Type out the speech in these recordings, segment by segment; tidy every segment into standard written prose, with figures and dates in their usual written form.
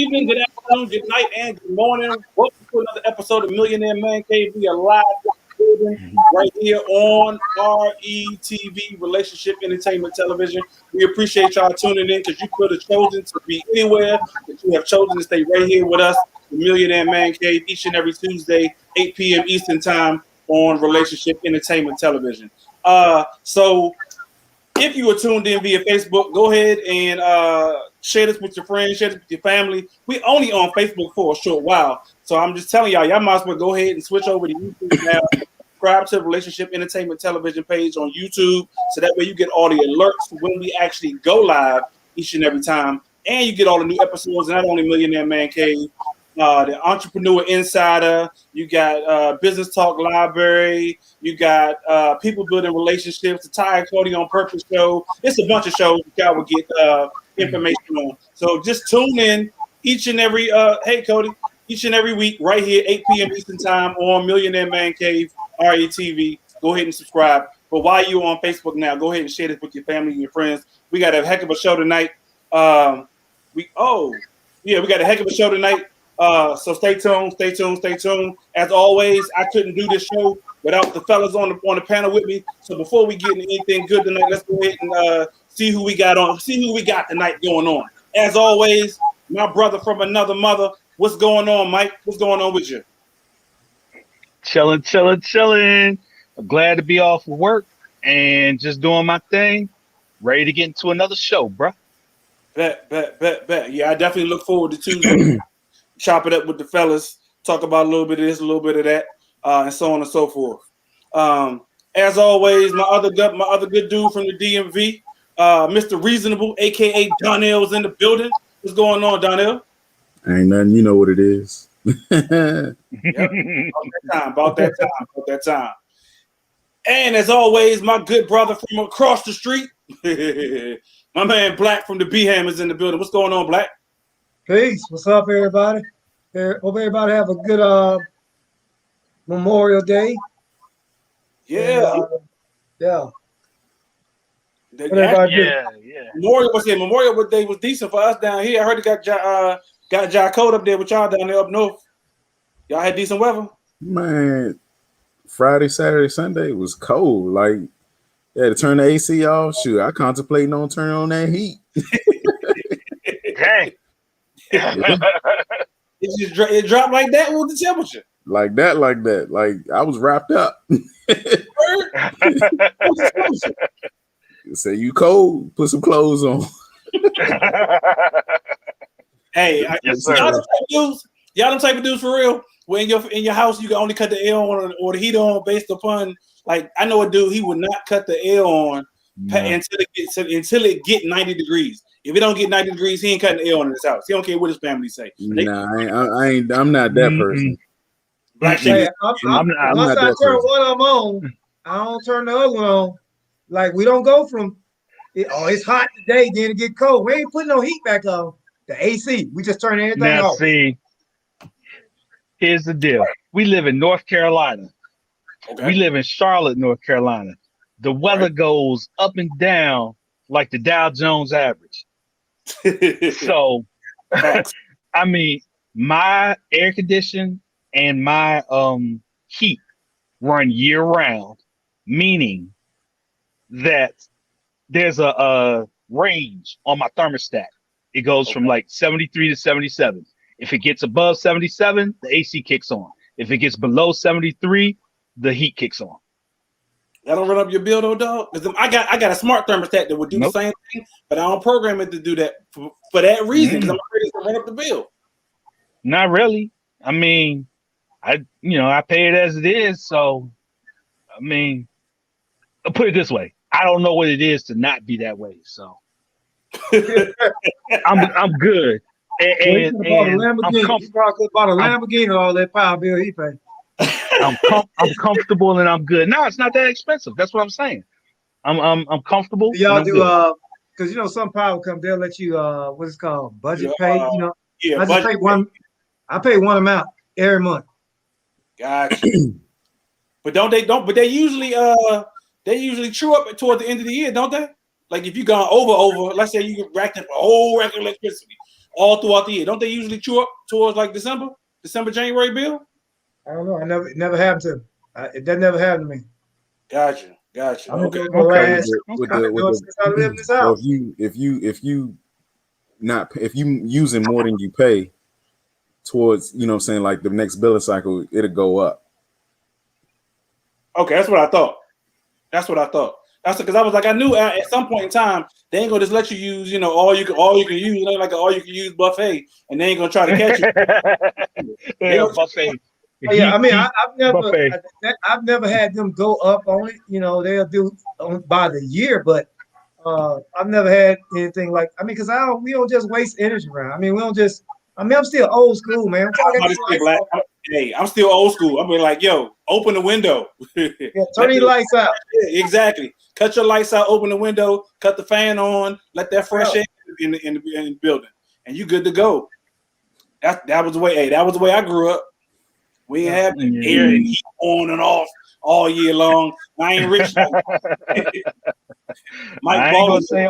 evening, good afternoon, good night, and good morning. Welcome to another episode of Millionaire M.A.N. We are live right here on RETV, Relationship Entertainment Television. We appreciate y'all tuning in because you could have chosen to be anywhere, but you have chosen to stay right here with us, the Millionaire M.A.N. each and every Tuesday, 8 p.m. Eastern Time on Relationship Entertainment Television. So if you are tuned in via Facebook, go ahead and share this with your friends, share this with your family. We only on Facebook for a short while. So I'm just telling y'all might as well go ahead and switch over to YouTube now. Subscribe to the Relationship Entertainment Television page on YouTube. So that way you get all the alerts when we actually go live each and every time. And you get all the new episodes, not only Millionaire Man Cave, the Entrepreneur Insider, you got Business Talk Library, you got People Building Relationships, the Ty and Cody on Purpose show. It's a bunch of shows that y'all will get information on. So just tune in each and every each and every week right here, 8 p.m. Eastern Time on Millionaire Man Cave, RETV. Go ahead and subscribe. But while you're on Facebook now, go ahead and share this with your family and your friends. We got a heck of a show tonight. We got a heck of a show tonight. So stay tuned. As always, I couldn't do this show without the fellas on the panel with me. So before we get into anything good tonight, let's go ahead and see who we got tonight going on. As always, my brother from another mother. What's going on, Mike? What's going on with you? Chilling. I'm glad to be off of work and just doing my thing. Ready to get into another show, bro. Bet. Yeah, I definitely look forward to Tuesday. Chop it up with the fellas, talk about a little bit of this, a little bit of that, and so on and so forth. As always, my other good dude from the DMV, Mr. Reasonable, aka Donnell's in the building. What's going on, Donnell? Ain't nothing, you know what it is. Yep. About that time. And as always, my good brother from across the street, my man Black from the B-Ham is in the building. What's going on, Black? Peace. What's up, everybody? Hope everybody have a good Memorial Day. Yeah. Yeah. Memorial Day was decent for us down here. I heard it got Ja Code up there with y'all down there up north. Y'all had decent weather? Man, Friday, Saturday, Sunday was cold. Like, to turn the AC off. Shoot, I contemplating on turning on that heat. Dang. It dropped like that with the temperature. Like that. Like I was wrapped up. Say you cold, put some clothes on. Hey, y'all them type of dudes for real. When in your house, you can only cut the air on or the heat on based upon, like, I know a dude, he would not cut the air on until it get 90 degrees. If it don't get 90 degrees, he ain't cutting the air on in his house. He don't care what his family say. I'm not that person. Black I'm not that person. One of them on, I don't turn the other one on. Like, we don't go from it's hot today, then it get cold. We ain't putting no heat back on. The AC, we just turn everything off. See, here's the deal. We live in North Carolina. Okay. We live in Charlotte, North Carolina. The weather goes up and down like the Dow Jones average. So, I mean, my air condition and my heat run year round, meaning that there's a range on my thermostat. It goes from like 73 to 77. If it gets above 77, the AC kicks on. If it gets below 73, the heat kicks on. That don't run up your bill though, dog. I got a smart thermostat that would do the same thing, but I don't program it to do that for that reason because I'm afraid it's gonna run up the bill. Not really. I mean, I pay it as it is. So, I mean, I'll put it this way: I don't know what it is to not be that way. So, I'm good. And I'm comfortable. Bought a Lamborghini, all that power bill he paid. I'm comfortable and I'm good. No, it's not that expensive. That's what I'm saying. I'm comfortable. Y'all do because some power company they'll let you what's it called budget pay. I pay one amount every month. Gotcha. But they usually true up toward the end of the year, don't they? Like if you gone over, let's say you racked up a whole rack of electricity. all throughout the year? Don't they usually chew up towards like December, January bill? I don't know. It never happened to me. That never happened to me. Gotcha. I'm Okay. doing the last. With I've been doing since I lived in this well, house. if you using more than you pay towards, you know what I'm saying, like the next billing cycle, it'll go up. Okay, that's what I thought. That's because I was like, I knew at some point in time they ain't gonna just let you use, all you can use, like an all you can use buffet, and they ain't gonna try to catch you. Yeah, buffet. Yeah, I mean, Buffet. I've never had them go up on it. They'll do by the year, but I've never had anything like. I mean, because we don't just waste energy around. I mean, we don't just. I mean, I'm still old school, man. I'm still old school. I'm like, yo, open the window. Yeah, turn your lights out. Yeah, exactly. Cut your lights out. Open the window. Cut the fan on. Let that fresh air in the building, and you good to go. That was the way. Hey, that was the way I grew up. We ain't have air and heat on and off all year long. I ain't rich. I ain't gonna say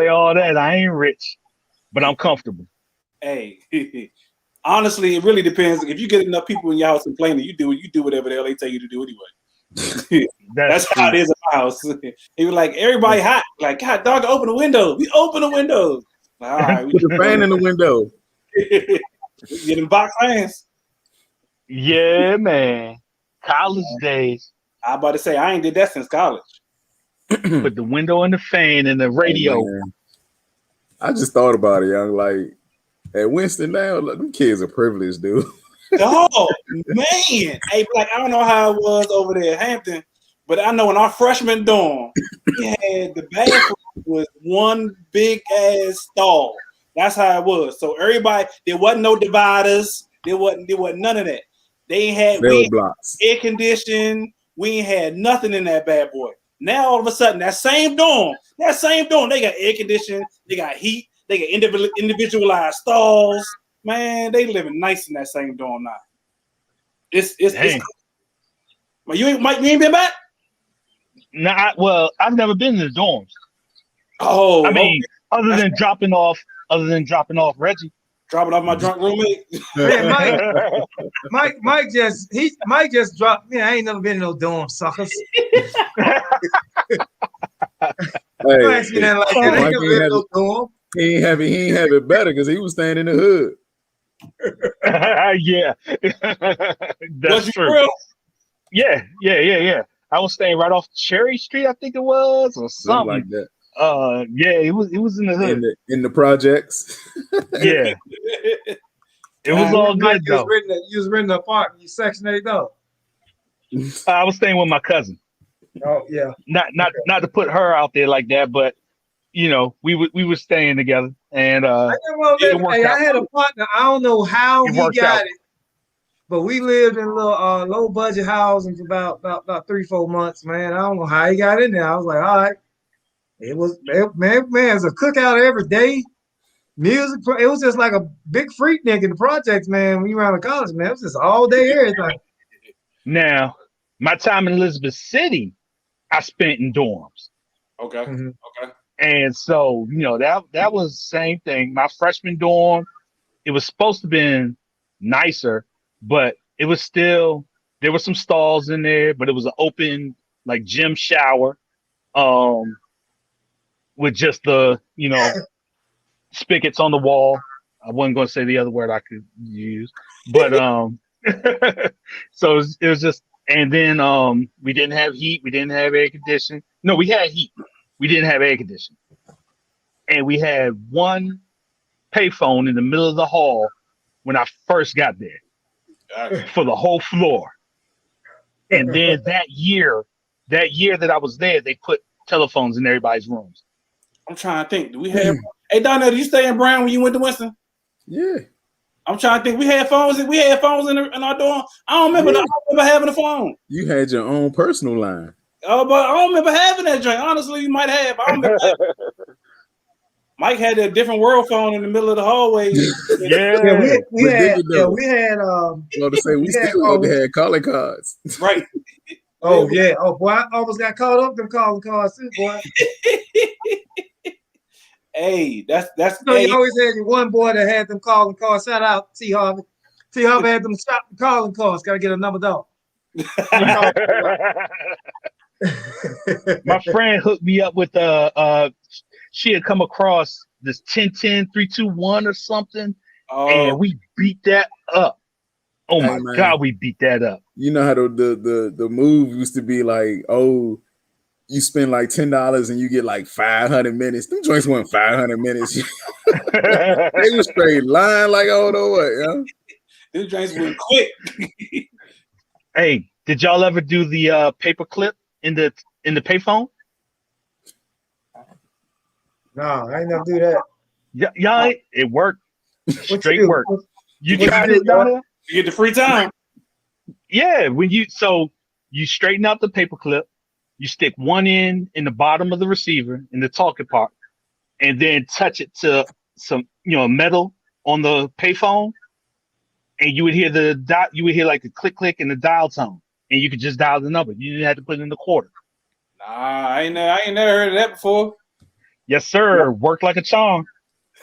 all that. I ain't rich, but I'm comfortable. Hey, honestly, it really depends. If you get enough people in your house complaining, you do whatever the hell they tell you to do anyway. That's how it is in my house. He was like, everybody hot. Like, God, dog, open the window. We open the windows. Like, all right, put the fan in the window. Getting box fans. Yeah, man. College days. I about to say I ain't did that since college. Put the window and the fan and the radio. Oh, I just thought about it, young. Like at Winston now, look, them kids are privileged, dude. Oh man, hey, like I don't know how it was over there at Hampton, but I know in our freshman dorm, we had the bathroom was one big ass stall. That's how it was. So everybody, there wasn't no dividers. There wasn't none of that. We had air conditioning. We ain't had nothing in that bad boy. Now all of a sudden, that same dorm, they got air conditioning, they got heat, they got individualized stalls. Man, they living nice in that same dorm now. It's but you ain't been back? Nah, well, I've never been in the dorms. Oh, I mean, other than dropping off Reggie. Dropping off my drunk roommate. Man, Mike just dropped me. I ain't never been in no dorm, suckers. Mike ain't never been in no dorm. He ain't have it better because he was staying in the hood. Yeah, that's true. Real? Yeah. I was staying right off Cherry Street, I think it was, or something like that. Yeah, it was in the hood, in the projects. Yeah, it was all good though. You was renting an apartment. You Section 8 though. I was staying with my cousin. Oh yeah. Not to put her out there like that, but we were staying together, and I had a partner. I don't know how he got it, but we lived in a little low budget housing for about 3-4 months. Man, I don't know how he got in there. I was like, all right. It was it's a cookout every day. Music. It was just like a big freak nigga in the projects, man. When you were out of college, man, it was just all day everything. Now, my time in Elizabeth City, I spent in dorms. Okay. Mm-hmm. Okay. And so, that was the same thing. My freshman dorm, it was supposed to be nicer, but it was still, there were some stalls in there, but it was an open, like, gym shower, with just the, spigots on the wall. I wasn't going to say the other word I could use, but, so it was just, and then, we didn't have heat. We didn't have air conditioning. No, we had heat. We didn't have air conditioning. And we had one payphone in the middle of the hall when I first got there for the whole floor. And then that year that I was there, they put telephones in everybody's rooms. I'm trying to think. Do we have? Hey, Donnell, did you stay in Brown when you went to Winston? Yeah. I'm trying to think. We had phones in our dorm. I don't remember having a phone. You had your own personal line. Oh, but I don't remember having that joint. Honestly, you might have. I don't remember. Mike had a different world phone in the middle of the hallway. We had. Well, to say we still had calling cards. Right. Oh yeah. Oh boy, I almost got caught up in calling cards too, boy. Hey, that's So you always had your one boy that had them calling cards. Shout out T Harvey. T Harvey had them shop calling cards. Got to get another dog. My friend hooked me up with she had come across this 10-10, 3-2-1 or something, and we beat that up. Oh my God, we beat that up. You know how the move used to be like, oh, you spend like $10 and you get like 500 minutes. Them joints went 500 minutes. They were straight line like, oh no what, yeah. Them joints went quick. Hey, did y'all ever do the paper clip in the payphone? No, I ain't never do that. Yeah, it worked. Straight work. You tried it, Donna? You get the free time. Yeah, you straighten out the paper clip, you stick one end in the bottom of the receiver in the talking part, and then touch it to some metal on the payphone, and you would hear like the click click and the dial tone, and you could just dial the number. You didn't have to put in the quarter. Nah, I ain't never heard of that before. Yes, sir. Worked like a charm.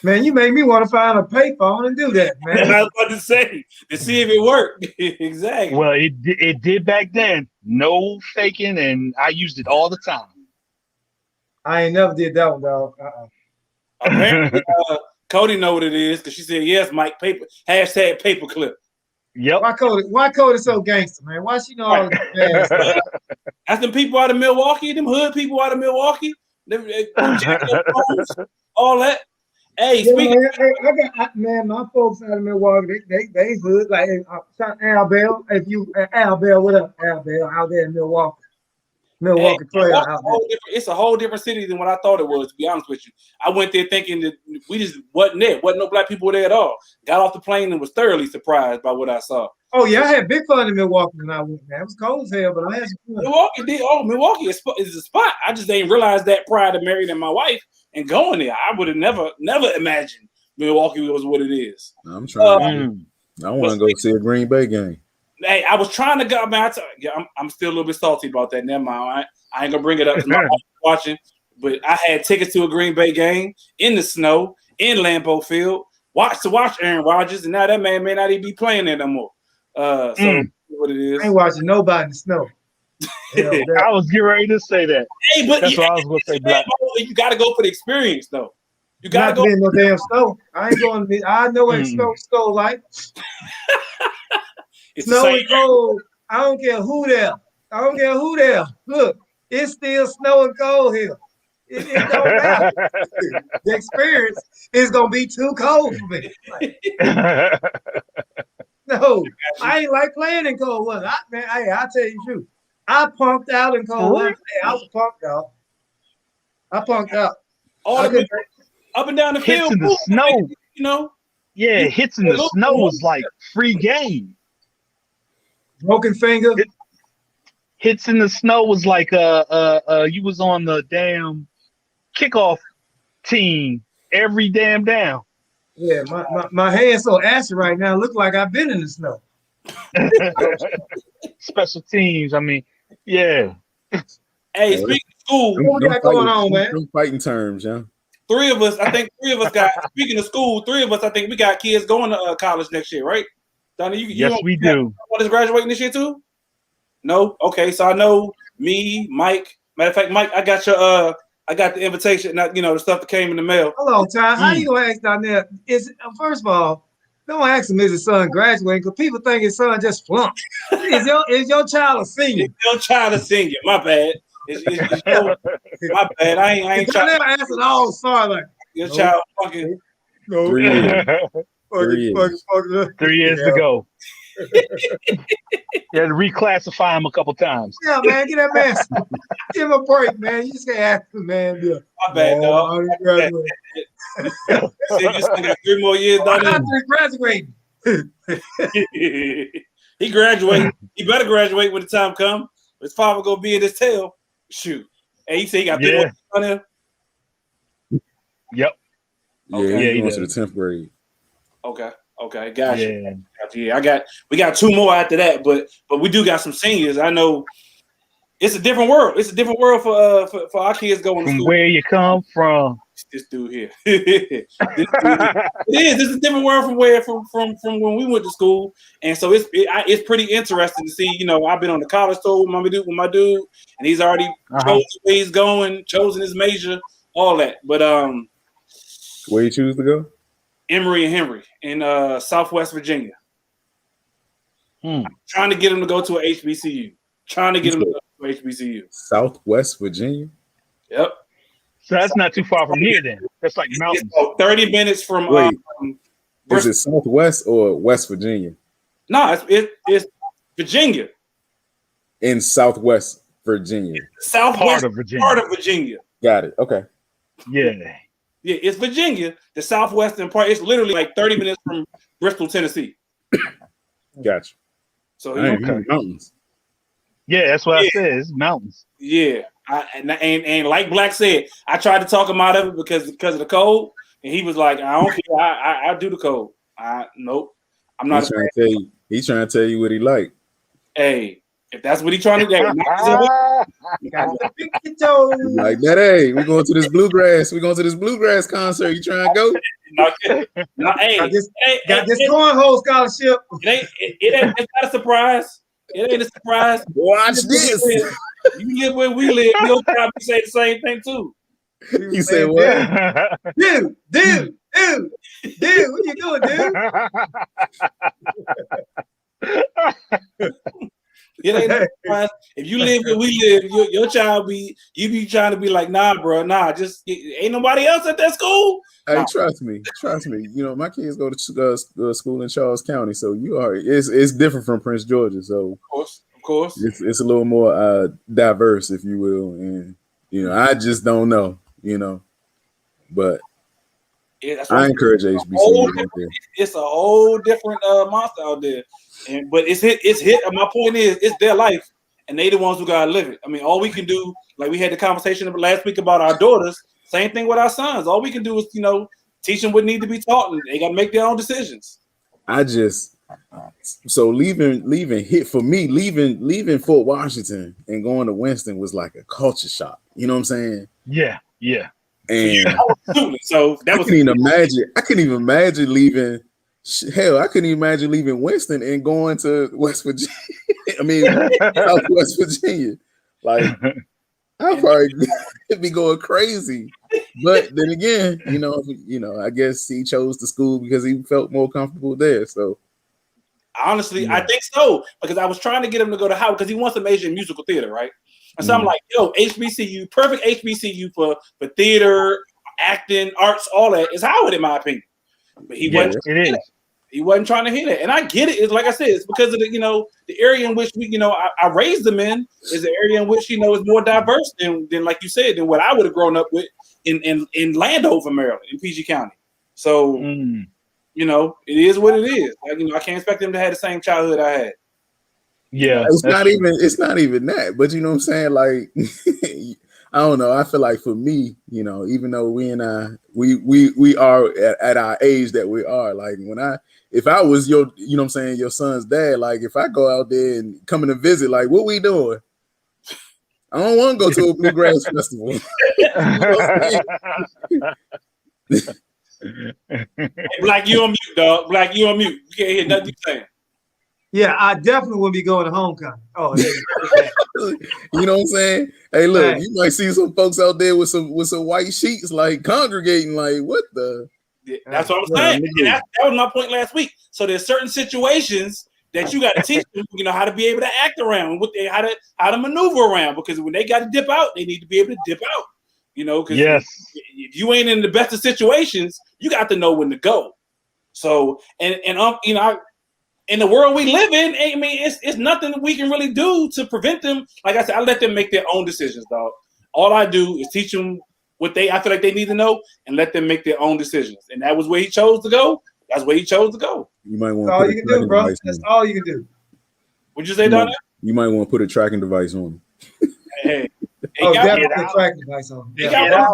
Man, you made me want to find a payphone and do that, man. I was about to say to see if it worked. Exactly. Well, it did back then. No faking, and I used it all the time. I ain't never did that one, dog. Apparently, Cody know what it is because she said yes, Mike. #paperclip. Yep. Why Cody so gangster, man? Why she know all the That's them people out of Milwaukee, them hood people out of Milwaukee, them all that. Hey, man, my folks out of Milwaukee, they hood like Al Bell. If you Al Bell, what up, Al Bell, out there in Milwaukee? Trail out there. It's a whole different city than what I thought it was, to be honest with you. I went there thinking that we just wasn't there. Wasn't no black people there at all. Got off the plane and was thoroughly surprised by what I saw. Oh, yeah, I had big fun in Milwaukee when I went, man. It was cold as hell, but I had some fun. Milwaukee is a spot. I just didn't realize that prior to marrying my wife and going there. I would have never imagined Milwaukee was what it is. I'm trying. I want to go see a Green Bay game. Hey, I was trying to go, man. I'm still a little bit salty about that. Never mind. I ain't gonna bring it up because my wife watching. But I had tickets to a Green Bay game in the snow in Lambeau Field. Watch Aaron Rodgers, and now that man may not even be playing there no more. So what it is? I ain't watching nobody in the snow. I was getting ready to say that. Hey, but that's what I was gonna say. Black. You got to go for the experience, though. You got to go in no damn snow. I ain't going. I know what snow like. It's snow and cold. I don't care who there. Look, it's still snow and cold here. It don't matter. The experience is gonna be too cold for me. No, I ain't like playing in cold weather. I'll tell you the truth. I punked out in cold weather. Hey, I was punked out. I punked out. Up and down the field. Hits in the snow. Yeah, hits in the snow was like free game. Broken finger. Hits in the snow was like you was on the damn kickoff team every damn down. Yeah, my hand's so ashy right now. Look like I've been in the snow. Special teams. I mean, yeah. Hey, speaking of school, what we got going on, man? Fighting terms, yeah. Three of us got. Speaking of school, I think we got kids going to college next year, right? Donnie, yes, we do. What is graduating this year too? No, okay. So I know me, Mike. Matter of fact, Mike, I got the invitation. Not the stuff that came in the mail. Hello, Ty. How you gonna ask down there? First of all, don't ask him is his son graduating because people think his son just flunked. Is your child a senior? Your child a senior. My bad. My bad. I ain't trying to answer all sorry like your child fucking 3 years. 3 years to go. You had to reclassify him a couple times. Yeah, man, get that man. Give him a break, man. You just can't ask the man. My bad, dog. You just got 3 more years. After graduating. He graduated. He better graduate when the time comes. His father gonna be in his tail. Shoot. And he said he got 3 more years on him. Yep. Yeah, he went to the 10th grade. Okay, gotcha. Yeah, we got 2 more after that, but we do got some seniors. I know it's a different world. It's a different world for our kids going to school. Where you come from. this dude here. This is a different world from when we went to school, and so it's pretty interesting to see. You know, I've been on the college tour with my dude, and he's already chosen where he's going, chosen his major, all that. But where you choose to go? Emory and Henry in Southwest Virginia. Trying to get him to go to an HBCU. Southwest Virginia. Yep. So that's not too far from here then. That's like mountains. 30 minutes from is it Southwest or West Virginia? No, it's Virginia. In Southwest Virginia. Southwest part of Virginia. Got it. Okay. Yeah. Yeah, it's Virginia, the southwestern part. It's literally like 30 minutes from Bristol, Tennessee. Gotcha. So mountains. Yeah, that's what I said. It's mountains. Yeah. And like Black said, I tried to talk him out of it because of the cold, and he was like, "I don't care. I do the cold. Nope. I'm not." He's trying to tell you what he like. Hey, if that's what he's trying to do, like that. Hey, we're going to this bluegrass. We're going to this bluegrass concert. You trying to go? Got this cornhole scholarship. It's not a surprise. It ain't a surprise. Watch this. You live where we live. You'll probably say the same thing too. You say what? Dude, what you doing, dude? It ain't a surprise. If you live where we live, your child be trying to be like, nah, bro, nah, just ain't nobody else at that school. Hey, trust me. You know, my kids go to school in Charles County, so it's different from Prince George's. So of course, it's a little more diverse, if you will, and you know, I just don't know, you know, but I encourage HBCU. It's a whole different monster out there, but it's hit. My point is, it's their life, and they the ones who gotta live it. I mean, all we can do, like we had the conversation last week about our daughters. Same thing with our sons. All we can do is, you know, teach them what need to be taught, and they got to make their own decisions. So leaving Fort Washington and going to Winston was like a culture shock. You know what I'm saying? Yeah. And so that I couldn't even imagine leaving. Hell, I couldn't even imagine leaving Winston and going to West Virginia. I mean, Southwest Virginia. Like, I'd probably be going crazy. But then again, you know, I guess he chose the school because he felt more comfortable there. So honestly, I think so, because I was trying to get him to go to Howard because he wants to major in musical theater, right? And so I'm like, yo, HBCU, perfect HBCU for theater, acting, arts, all that is Howard, in my opinion. But he wasn't. It is. He wasn't trying to hear that, and I get it. It's like I said, it's because of the area in which I raised them in is an area in which is more diverse than like you said, than what I would have grown up with in Landover, Maryland, in PG County. So it is what it is. Like, I can't expect them to have the same childhood I had. Yeah, it's not even that, but you know what I'm saying? Like, I don't know. I feel like for me, even though we are at our age that we are, like if I was your son's dad, like if I go out there and coming to visit, like what we doing? I don't want to go to a bluegrass festival. Hey, Black, you on mute, dog. Black, you on mute. You can't hear nothing you saying. Yeah, I definitely wouldn't be going to homecoming. Oh, you know what I'm saying? Hey, look, you might see some folks out there with some white sheets, like congregating, like what the? Yeah, that's what I'm saying. And that was my point last week. So there's certain situations that you got to teach them, how to be able to act around, how to maneuver around, because when they got to dip out, they need to be able to dip out. Because if you ain't in the best of situations, you got to know when to go. So in the world we live in, I mean, it's nothing that we can really do to prevent them. Like I said, I let them make their own decisions, dog. All I do is teach them what I feel like they need to know and let them make their own decisions. And that was where he chose to go. That's where he chose to go. You might want that's all you can do, bro. That's all you can do. Would you say, Donna? You might want to put a tracking device on him. Hey. Definitely a tracking device on him. He got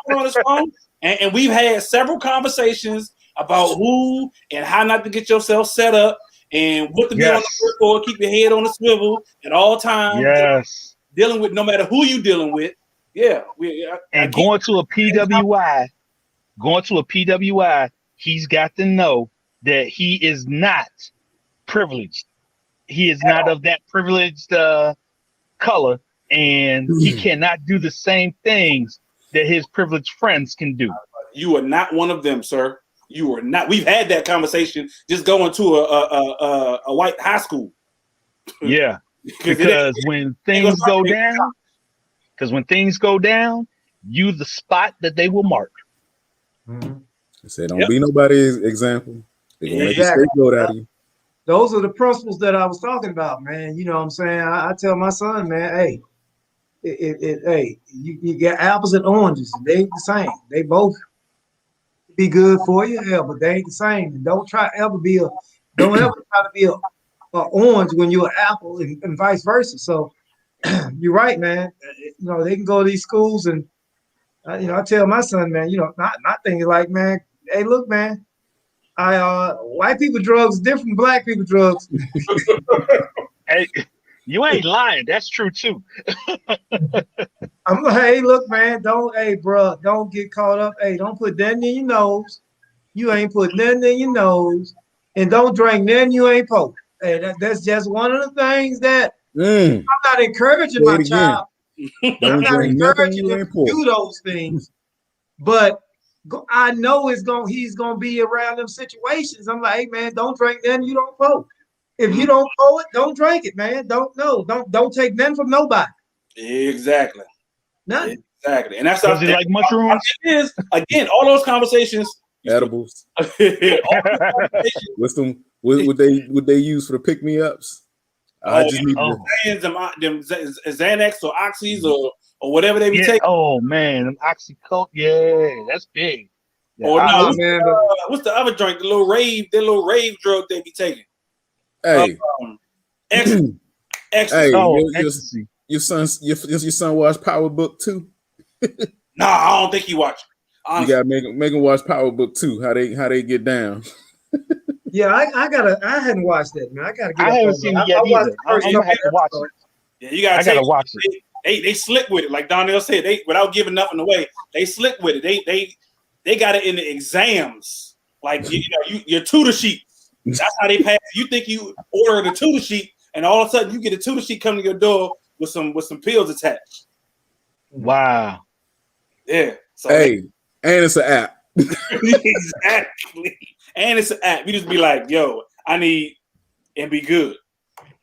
one on his phone. And we've had several conversations about who and how not to get yourself set up and what to be on the foot for, keep your head on the swivel at all times. Yes. Dealing with no matter who you dealing with. Yeah, and going to a PWI, he's got to know that he is not privileged. He is not of that privileged color, and he cannot do the same things that his privileged friends can do. You are not one of them, sir. You are not. We've had that conversation just going to a white high school. Yeah, because when things go down, you the spot that they will mark. I said, don't be nobody's example. They're gonna make a scapegoat out of you. Those are the principles that I was talking about, man. You know what I'm saying? I tell my son, man, hey, hey, you get apples and oranges. They ain't the same. They both be good for you, yeah, but they ain't the same. And don't ever try to be a orange when you're an apple and vice versa. So you're right, man. You know, they can go to these schools and you know, I tell my son, man, you know, not thinking like, man, hey, look, man, white people drugs different from black people drugs. Hey, you ain't lying. That's true too. I'm like, hey, look, man, bro, don't get caught up. Hey, don't put nothing in your nose. You ain't put nothing in your nose, and don't drink nothing you ain't poking. Hey, that's just one of the things that I'm not encouraging my child. I'm not encouraging him to do those things, but I know he's gonna be around them situations. I'm like, hey, man, don't drink nothing you don't poke. If you don't pour it, don't drink it, man. Don't take nothing from nobody. Exactly. Nothing. Exactly. And that's does he like mushrooms? It is again all those conversations. Edibles. What's them? What they use for the pick me ups? I just need them Xanax or Oxys or whatever they be taking. Oh man, them Oxycontin. Yeah, that's big. Yeah, or no, what's the other drink? The little rave drug they be taking. Hey, ecstasy. Hey, ecstasy. Your son watch Power Book 2? Nah, I don't think he watched. You gotta make him watch Power Book 2. How they get down. Yeah, I hadn't watched that, man. I gotta get. I haven't seen it yet either. I'm gonna have to watch it. Yeah, you gotta. I gotta watch it. They slick with it, like Donnell said. They without giving nothing away. They slick with it. They got it in the exams, like your tutor sheet. That's how they pass. You think you order the tutor sheet, and all of a sudden you get a tutor sheet coming to your door with some pills attached. Wow. Yeah. So and it's an app. Exactly. And it's an app. You just be like, yo, I need and be good.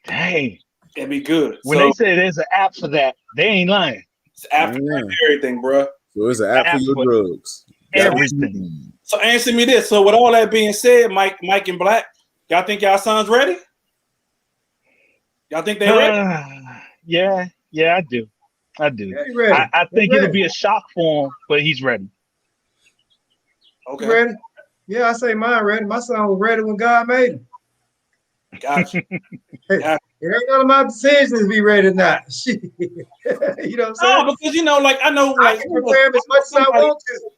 Dang. And be good. When they say there's an app for that, they ain't lying. It's an app for everything, bro. So it's an app for your drugs. Everything. So answer me this. So with all that being said, Mike and Black, y'all think y'all sons ready? Y'all think they ready? Yeah, I do. Yeah, I think it'll be a shock for him, but he's ready. Okay. You ready? Yeah, I say mine ready. My son was ready when God made him. Gotcha. It ain't none of my decisions to be ready or not. You know what I'm saying? No, because like I know, like I can prepare him as much as I want to.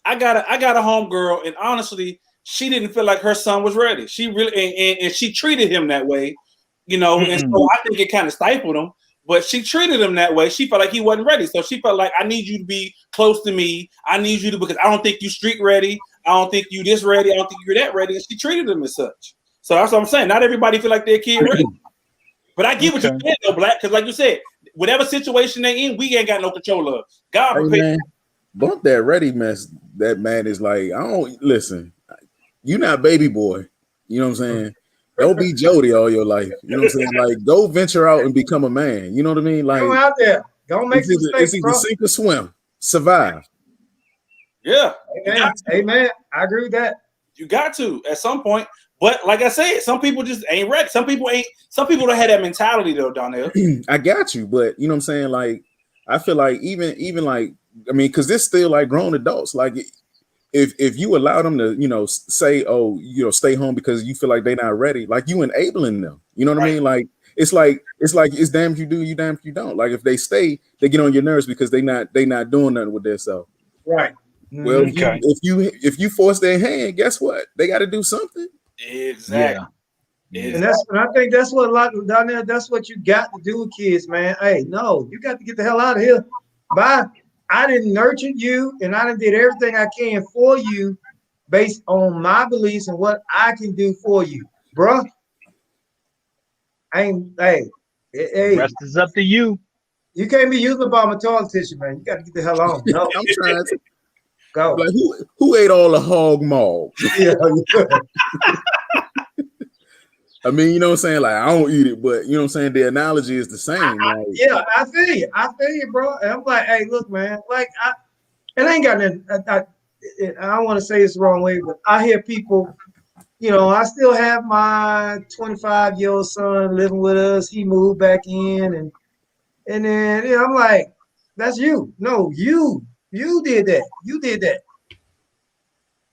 I got a homegirl, and honestly, she didn't feel like her son was ready. She really and she treated him that way, and so I think it kind of stifled him. But she treated him that way. She felt like he wasn't ready. So she felt like, I need you to be close to me. I need you to, because I don't think you street ready. I don't think you this ready. I don't think you're that ready. And she treated him as such. So that's what I'm saying. Not everybody feel like their kid ready. But I get what you said, though, Black, because like you said, whatever situation they in, we ain't got no control of. God prepared. Bump that ready mess. That man is like, I don't listen. You're not baby boy. You know what I'm saying? Don't be Jody all your life. You know what I'm saying? Like, go venture out and become a man. You know what I mean? Like, go out there. Don't make mistakes, it's either sink or swim. Survive. Yeah. Amen. I agree with that. You got to at some point. But like I said, some people just ain't ready. Some people don't have that mentality though, Donnell. I got you, but you know what I'm saying? Like, I feel like even like, I mean, because this still like grown adults. Like, if you allow them to, say, oh, stay home because you feel like they're not ready, like you enabling them. You know what I mean? Like it's damn if you do, you damn if you don't. Like if they stay, they get on your nerves because they not doing nothing with themselves. Right. Well, if you force their hand, guess what? They got to do something. Exactly. Yeah. And I think that's what a lot down there. That's what you got to do with kids, man. Hey, no, you got to get the hell out of here. I didn't nurture you, and I done did everything I can for you based on my beliefs and what I can do for you, bruh. I ain't, hey, The hey, rest is up to you. you can't be using about my toilet tissue, man. You got to get the hell on. No, I'm trying to go. like who ate all the hog maw? Yeah, I mean, you know what I'm saying? Like, I don't eat it, but you know what I'm saying? The analogy is the same. Like, yeah, I feel you. I feel you, bro. And I'm like, hey, look, man, like, and I ain't got nothing. I don't want to say this the wrong way, but I hear people, I still have my 25-year-old son living with us. He moved back in, and then I'm like, that's you. No, you did that. You did that.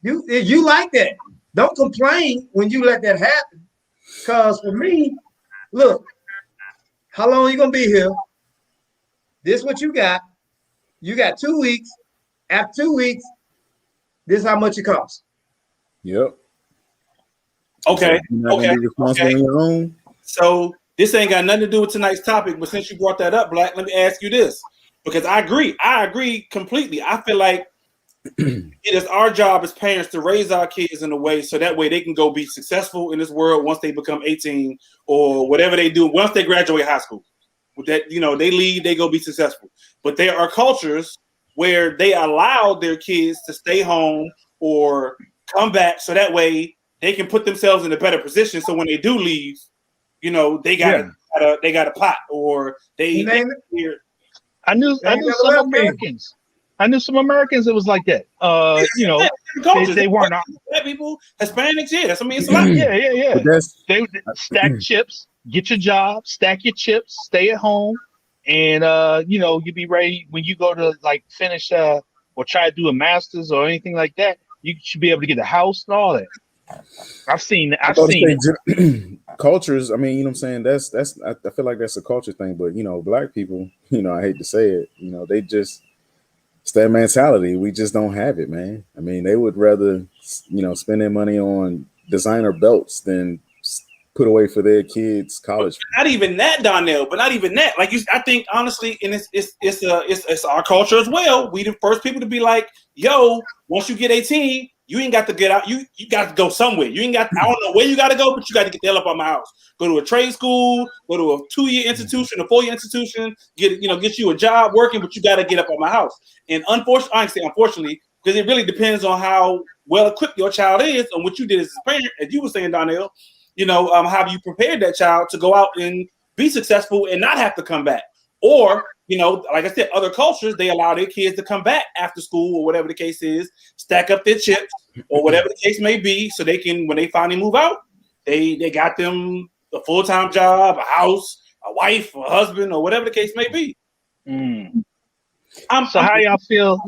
You like that. Don't complain when you let that happen. Cause for me, look, how long you gonna be here? This what you got. You got 2 weeks. After 2 weeks, this is how much it costs. yep. Okay. You're not gonna be responsible on your own. So this ain't got nothing to do with tonight's topic, but since you brought that up, Black, let me ask you this. Because I agree completely. I feel like it is our job as parents to raise our kids in a way so that way they can go be successful in this world once they become 18 or whatever they do once they graduate high school. With that, they leave, they go be successful. But there are cultures where they allow their kids to stay home or come back so that way they can put themselves in a better position. So when they do leave, they got a pot or they I knew some Americans. I knew some Americans that was like that. They weren't black people, Hispanics. Yes, I mean it's a lot. Yeah. But They would stack chips, get your job, stack your chips, stay at home, and you be ready when you go to like finish or try to do a master's or anything like that. You should be able to get a house and all that. I've seen it. Cultures. I mean, you know what I'm saying? That's I feel like that's a culture thing. But black people, I hate to say it, they just. It's that mentality. We just don't have it, man. I mean, they would rather, spend their money on designer belts than put away for their kids' college. Not even that, Donnell. But not even that. Like I think honestly, and it's our culture as well. We the first people to be like, yo, once you get 18, you ain't got to get out. You got to go somewhere. You ain't got. I don't know where you got to go, but you got to get the hell up out my house. Go to a trade school. Go to a 2-year institution, a 4-year institution. Get you a job working, but you got to get up out my house. And unfortunately, because it really depends on how well equipped your child is and what you did as a parent. As you were saying, Donnell, have you prepared that child to go out and be successful and not have to come back? Or, like I said, other cultures, they allow their kids to come back after school or whatever the case is, stack up their chips or whatever the case may be, so they can, when they finally move out, they got them a full-time job, a house, a wife, a husband, or whatever the case may be. So how y'all feel?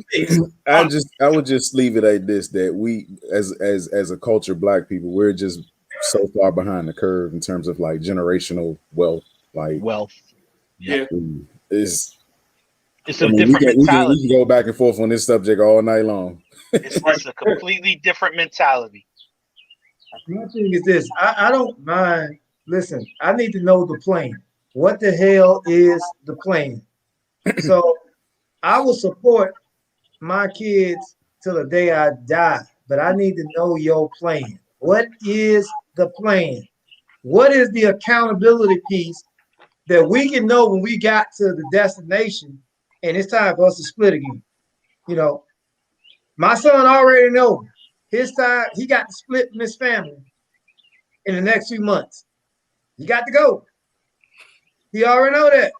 I would just leave it at this, that we as a culture, black people, we're just so far behind the curve in terms of like generational wealth. Like Yeah. It's a different mentality. We can go back and forth on this subject all night long. It's a completely different mentality. My thing is this. I don't mind. Listen, I need to know the plan. What the hell is the plan? So I will support my kids till the day I die, but I need to know your plan. What is the plan? What is the accountability piece that we can know when we got to the destination and it's time for us to split again? My son already know his time. He got to split from his family in the next few months. He got to go. He already know that.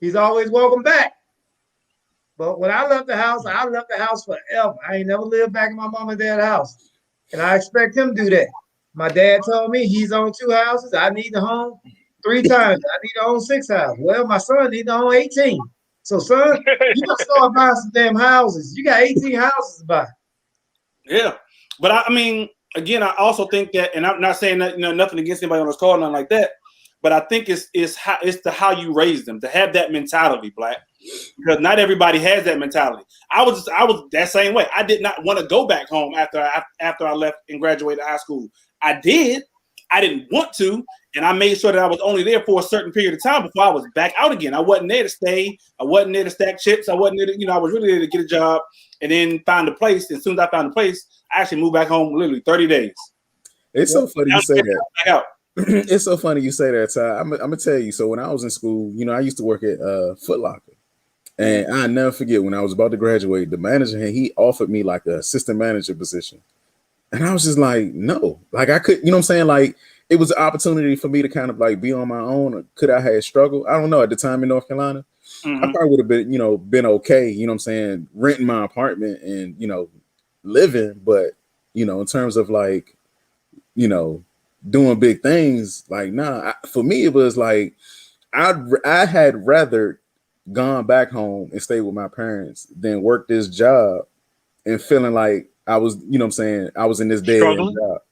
He's always welcome back. But when I left the house forever. I ain't never lived back in my mom and dad's house. And I expect him to do that. My dad told me he's on 2 houses. I need to home 3 times. I need to own 6 houses. Well, my son need to own 18. So, son, you gotta start buying some damn houses. You got 18 houses to buy. Yeah. But I mean, again, I also think that, and I'm not saying that, nothing against anybody on this call, nothing like that. But I think it's how you raise them to have that mentality, Black, because not everybody has that mentality. I was that same way. I did not want to go back home after I left and graduated high school. I did. I didn't want to, And I made sure that I was only there for a certain period of time before I was back out again. I wasn't there to stay. I wasn't there to stack chips. I wasn't there to, I was really there to get a job and then find a place. And as soon as I found a place, I actually moved back home literally 30 days. It's so funny you say that. It's so funny you say that, Ty. I'm gonna tell you. So when I was in school, I used to work at Foot Locker, and I never forget when I was about to graduate, the manager he offered me like a assistant manager position, and I was just like, no, like I could, what I'm saying, like it was an opportunity for me to kind of like be on my own. Or could I have struggled? I don't know. At the time in North Carolina, I probably would have been, been okay. What I'm saying, renting my apartment and living, but in terms of like, doing big things, like for me it was like I had rather gone back home and stayed with my parents than work this job and feeling like I was, what I'm saying, I was in this dead end job.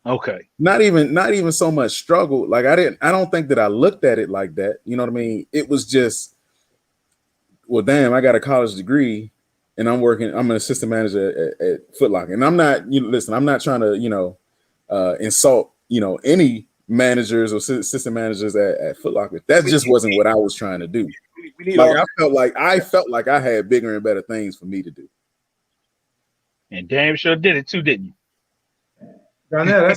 Okay. Not even so much struggle. Like I don't think that I looked at it like that. You know what I mean? It was just, well, damn, I got a college degree and I'm an assistant manager at Foot Locker. And I'm not, listen, I'm not trying to, insult, any managers or assistant managers at Foot Locker. That just wasn't what I was trying to do. Like I felt like I had bigger and better things for me to do. And damn sure did it too, didn't you? Donnell,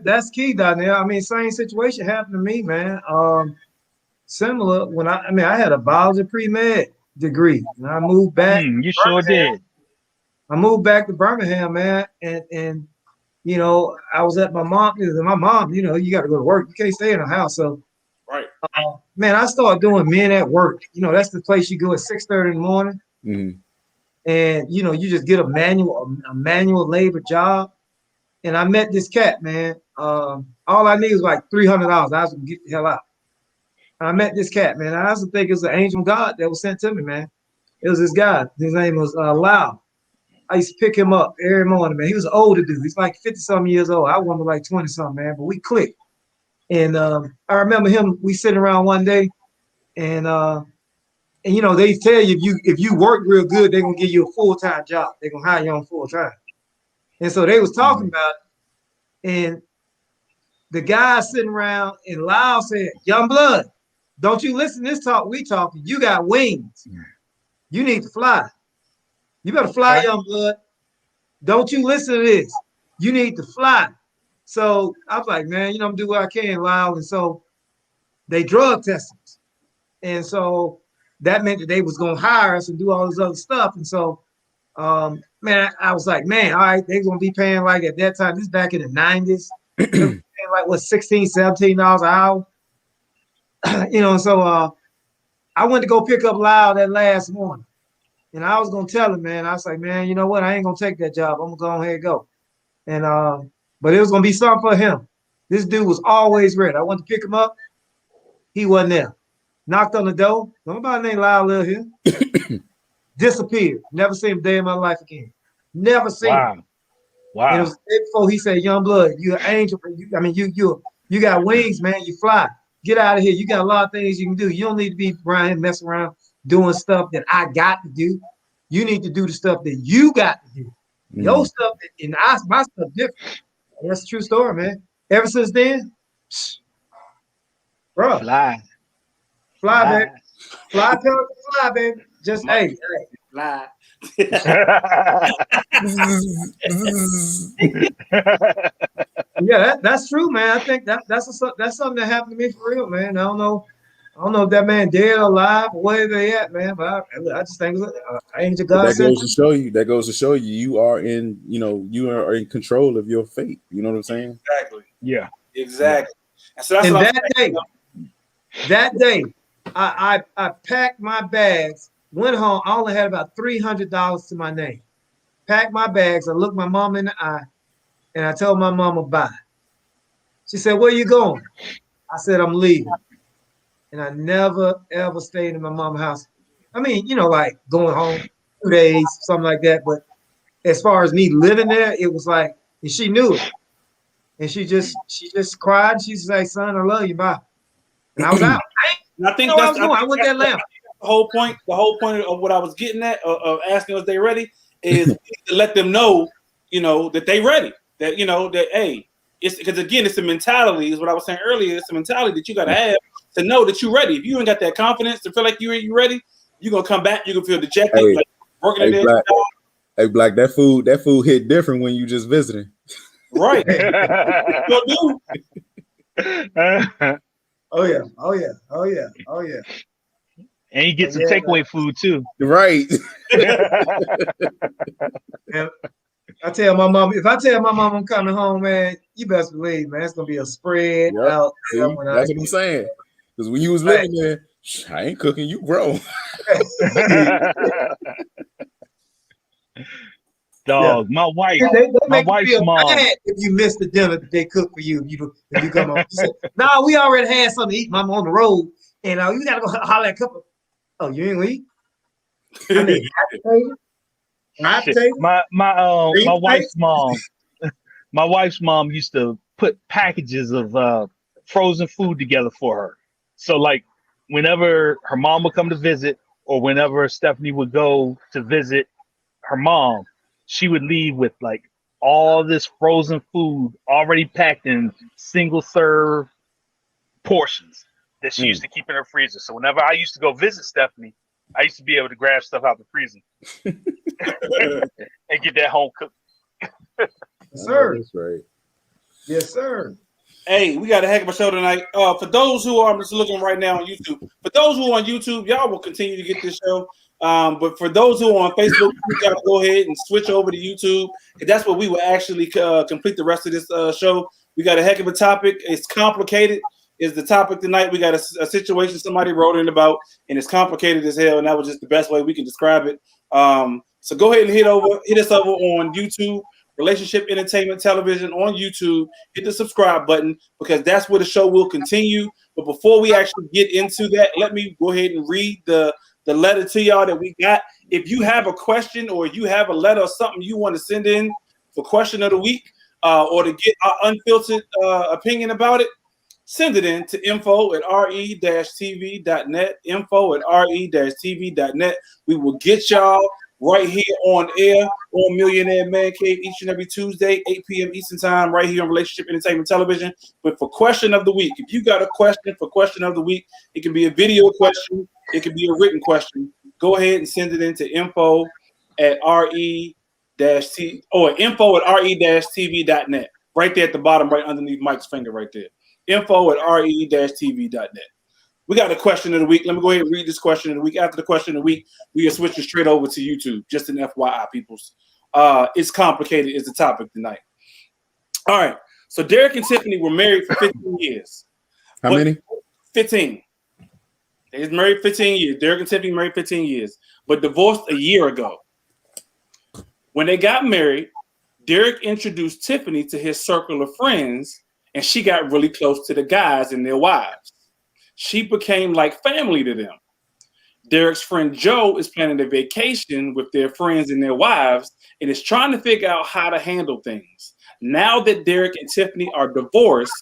that's key, Donnell. I mean, same situation happened to me, man. Similar when I had a biology pre-med degree and I moved back. You sure did. I moved back to Birmingham, man, and I was at my mom. My mom, you got to go to work. You can't stay in the house. So, right, man, I started doing Men at Work. That's the place you go at 6:30 in the morning, and you just get a manual labor job. And I met this cat, man. All I need was like $300. I was gonna get the hell out. And I met this cat, man. I also think it was an angel of God that was sent to me, man. It was this guy. His name was Lau. I used to pick him up every morning, man. He was an older dude. He's like 50-something years old. I was like 20-something, man. But we clicked. And I remember him. We sitting around one day, and they tell you if you work real good, they're gonna give you a full-time job. They're gonna hire you on full-time. And so they was talking about it, and the guy sitting around, and Lyle said, "Young blood, don't you listen to this talk we talking. You got wings. You need to fly. You better fly, young blood. Don't you listen to this. You need to fly." So I was like, man, I'm gonna do what I can, Lyle. And so they drug tested us. And so that meant that they was gonna hire us and do all this other stuff. And so man, I was like, man, all right, they're gonna be paying like at that time, this is back in the 90s, paying like what, $16, $17 an hour. And so I went to go pick up Lyle that last morning. And I was gonna tell him, man, I was like, man, you know what? I ain't gonna take that job. I'm gonna go ahead and go. And but it was gonna be something for him. This dude was always ready. I went to pick him up. He wasn't there. Knocked on the door. Nobody named Lyle live here. Disappeared. Never seen him a day in my life again. Never seen him. Wow. And it was the day before he said, "Young blood, you're an angel. You got wings, man. You fly. Get out of here. You got a lot of things you can do. You don't need to be around here messing around doing stuff that I got to do. You need to do the stuff that you got to do. Your stuff and my stuff different." And that's a true story, man. Ever since then, bro, fly, baby. Fly, fly, baby. Just hey, fly. Yeah, that's true, man. I think that's something that happened to me for real, man. I don't know if that man dead or alive or where they at, man. But I just think angel God. That goes to show you, you are in control of your fate. You know what I'm saying? Exactly. Yeah. Exactly. And so that's that day, I packed my bags, went home. I only had about $300 to my name. Packed my bags. I looked my mom in the eye, and I told my mama bye. She said, "Where you going?" I said, "I'm leaving." And I never, ever stayed in my mama's house. I mean, like going home 2 days, something like that. But as far as me living there, it was like, and she knew it. And she just cried. She said, "Son, I love you, bye." And I was out. I think I went that lamp. The whole point of what I was getting at, of asking if they ready, is to let them know, that they ready. That that hey, it's because again, it's a mentality. Is what I was saying earlier. It's a mentality that you got to have to know that you're ready. If you ain't got that confidence to feel like you ready, you're gonna come back. You can feel dejected. Hey, like working in there. Hey, Black, that food hit different when you just visiting. Right. Oh yeah. Oh yeah. Oh yeah. Oh yeah. And you get some takeaway food too. Right. And I tell my mom, if I tell my mom I'm coming home, man, you best believe, man, it's gonna be a spread out. See, that's what I'm saying. Because when you was living there, I ain't cooking, you grow. Dog, my wife's mom. If you miss the dinner that they cook for you, if you come home, you say, "Nah, we already had something to eat. Mama on the road, and you gotta go holler at a couple." Oh, you ain't eat? I mean, my wife's mom. My wife's mom used to put packages of frozen food together for her. So like whenever her mom would come to visit, or whenever Stephanie would go to visit her mom, she would leave with like all this frozen food already packed in single serve portions that she used to keep in her freezer. So whenever I used to go visit Stephanie, I used to be able to grab stuff out the freezer and get that home cooked. Yes, sir. That's right. Yes, sir. Hey, we got a heck of a show tonight. For those who are, I'm just looking right now on YouTube. For those who are on YouTube, y'all will continue to get this show. But for those who are on Facebook, you got to go ahead and switch over to YouTube. That's where we will actually complete the rest of this show. We got a heck of a topic. It's complicated. Is the topic tonight. We got a situation somebody wrote in about, and it's complicated as hell. And that was just the best way we can describe it. So go ahead and hit us over on YouTube. Relationship Entertainment Television on YouTube. Hit the subscribe button because that's where the show will continue. But before we actually get into that, let me go ahead and read the letter to y'all that we got. If you have a question or you have a letter or something you want to send in for question of the week or to get our unfiltered opinion about it, send it in to info@re-tv.net, info@re-tv.net. We will get y'all right here on air on Millionaire Man Cave each and every Tuesday, 8 p.m. Eastern Time, right here on Relationship Entertainment Television. But for question of the week, if you got a question for question of the week, it can be a video question, it can be a written question. Go ahead and send it in to info@re-tv.net. Right there at the bottom, right underneath Mike's finger, right there. info@re-tv.net. We got a question of the week. Let me go ahead and read this question of the week. After the question of the week, we are switching straight over to YouTube. Just an FYI, peoples. It's complicated is the topic tonight. All right. So Derek and Tiffany were married for 15 years. How many? 15. They was married 15 years. Derek and Tiffany married 15 years, but divorced a year ago. When they got married, Derek introduced Tiffany to his circle of friends, and she got really close to the guys and their wives. She became like family to them. Derek's friend Joe is planning a vacation with their friends and their wives and is trying to figure out how to handle things. Now that Derek and Tiffany are divorced,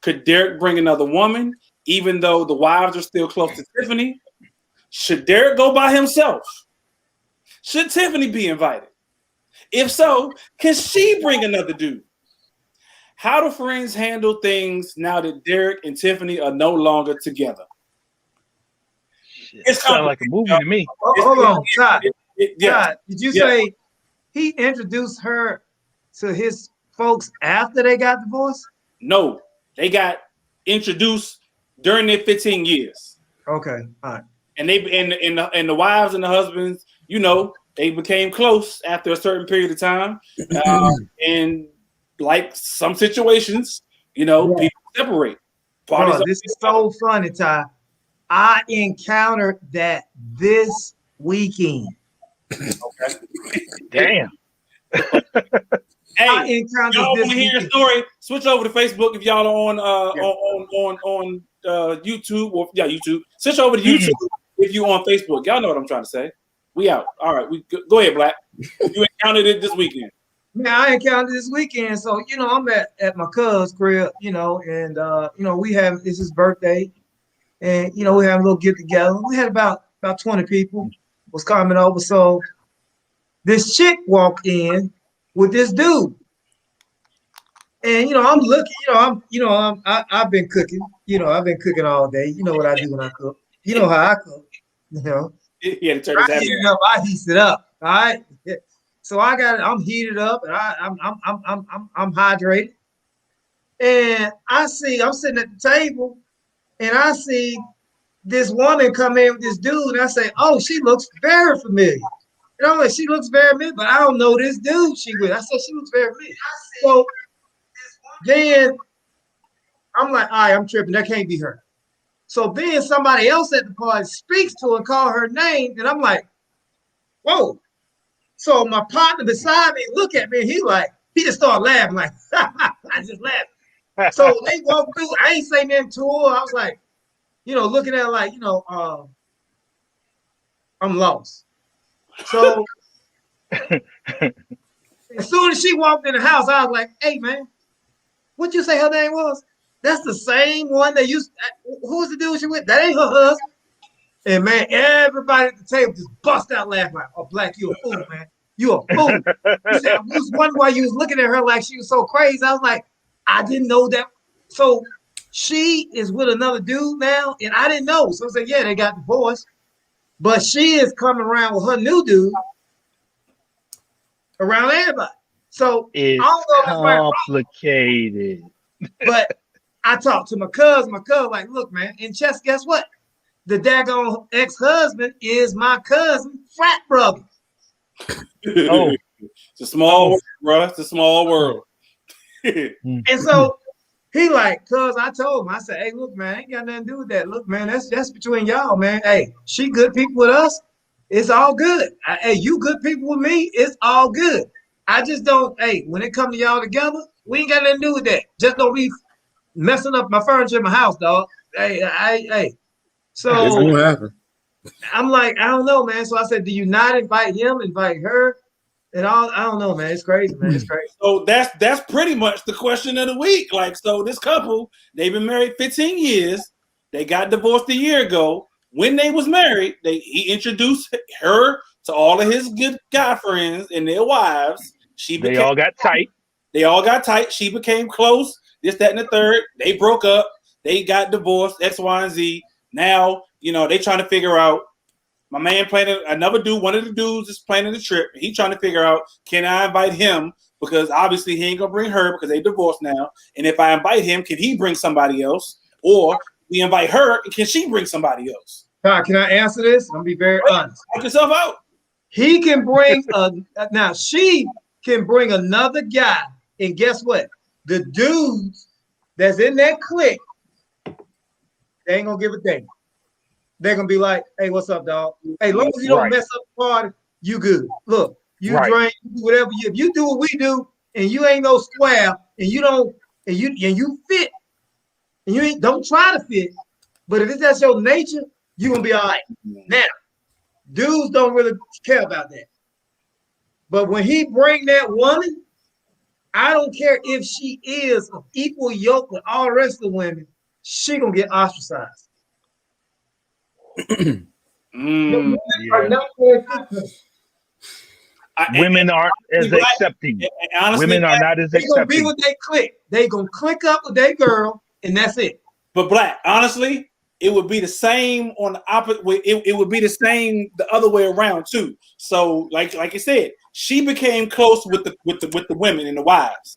could Derek bring another woman, even though the wives are still close to Tiffany? Should Derek go by himself? Should Tiffany be invited? If so, can she bring another dude? How do friends handle things now that Derek and Tiffany are no longer together? It sounds like a movie to me. Hold on, Todd. Todd, did you say he introduced her to his folks after they got divorced? No, they got introduced during their 15 years. Okay, all right. And they and the wives and the husbands, you know, they became close after a certain period of time, and like some situations, you know, people separate. Bro, this is so funny, Ty. I encountered that this weekend. Okay. Damn. Hey, I encountered y'all this want to hear a story? Switch over to Facebook if y'all are on YouTube or YouTube. Switch over to YouTube if you on Facebook. Y'all know what I'm trying to say. We out. All right, we go ahead, Black. You encountered it this weekend. Man, I encountered this weekend. So, you know, I'm at my cousin's crib, you know, and you know, it's his birthday. And, you know, we had a little get together. We had about 20 people was coming over. So this chick walked in with this dude. And I'm looking, I've been cooking, I've been cooking all day. You know what I do when I cook. You know how I cook, He had to turn his head around. I heat it up. All right. So I'm heated up and I'm hydrated. And I'm sitting at the table and I see this woman come in with this dude, and I say, "Oh, she looks very familiar." And I'm like, "She looks very familiar, but I don't know this dude she with." I said, "She looks very familiar." So then I'm like, "All right, I'm tripping. That can't be her." So then somebody else at the party speaks to her and call her name, and I'm like, "Whoa!" So my partner beside me look at me, and he just started laughing, like I just laughed. So they walked through. I ain't saying nothing to her. I was like, looking at her like, I'm lost. So as soon as she walked in the house, I was like, "Hey, man, what you say her name was?" That's the same one that used. Who's the dude she with? That ain't her husband. And man, everybody at the table just bust out laughing like, "Oh, Black, you a fool, man. You a fool." He said, "I was wondering why you was looking at her like she was so crazy." I was like, "I didn't know that." So she is with another dude now, and I didn't know. So I said, "Yeah, they got divorced." But she is coming around with her new dude around everybody. So It's I don't know if it's right or wrong, complicated. but I talked to my cousin. My cousin, like, "Look, man, in chess, guess what? The daggone ex-husband is my cousin, frat brother." Oh, It's a small world, bro. It's a small world. And so he like, cuz I told him, I said, "Hey, look, man, ain't got nothing to do with that. Look, man, that's between y'all, man. Hey, she good people with us. It's all good. Hey, you good people with me. It's all good. I just don't, hey, when it come to y'all together, we ain't got nothing to do with that. Just don't be messing up my furniture in my house, dog." Hey. It's So gonna happen. I'm like, I don't know, man. So I said, "Do you not invite him, invite her?" And all, I don't know, man. It's crazy, man. It's crazy. So that's pretty much the question of the week. Like, so this couple, they've been married 15 years. They got divorced a year ago. When they was married, he introduced her to all of his good guy friends and their wives. they all got tight. They all got tight. She became close. This, that, and the third. They broke up. They got divorced. X, Y, and Z. Now, they trying to figure out. My man planning another dude. One of the dudes is planning the trip. He trying to figure out, can I invite him? Because obviously he ain't gonna bring her because they divorced now. And if I invite him, can he bring somebody else? Or we invite her, and can she bring somebody else? Todd, can I answer this? I'm gonna be very honest. Knock yourself out. He can bring now she can bring another guy, and guess what? The dudes that's in that clique, they ain't gonna give a damn. They're gonna be like, "Hey, what's up, dog? Hey, as long as you don't mess up the party, you good. Look, you drink, you do whatever you. If you do what we do, and you ain't no square, and you don't, and you fit, and you ain't don't try to fit. But if it's that's your nature, you gonna be all right." Now, dudes don't really care about that. But when he bring that woman, I don't care if she is of equal yoke with all the rest of the women, she gonna get ostracized. Yeah. Are not very good. Women aren't as accepting. Honestly, women are not as They gonna be accepting. with their clique. They gonna click up with their girl, and that's it. But Black, honestly, it would be the same on the opposite. It would be the same the other way around too. So, like I said, she became close with the women and the wives.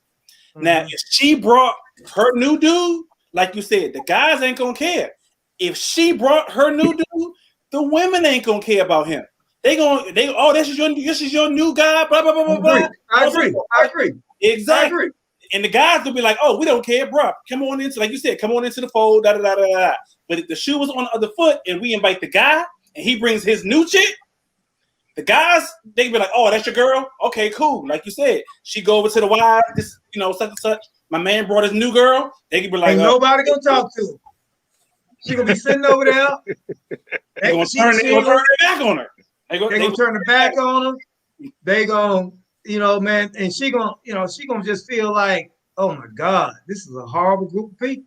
Mm-hmm. Now, if she brought her new dude, like you said, the guys ain't gonna care. If she brought her new dude, the women ain't gonna care about him. This is your new guy. Blah blah blah blah blah. I agree. Exactly. I agree. And the guys will be like, "Oh, we don't care, bro. Come on into, like you said, come on into the fold." Da da da da da. But if the shoe was on the other foot, and we invite the guy, and he brings his new chick, the guys they be like, "Oh, that's your girl. Okay, cool." Like you said, she go over to the wives. This, such and such. My man brought his new girl. They could be like, "Ain't nobody gonna talk to her. She gonna be sitting over there. They gonna turn their back on her. They gonna turn the back on her. They gonna, man, and she gonna just feel like, oh my God, this is a horrible group of people.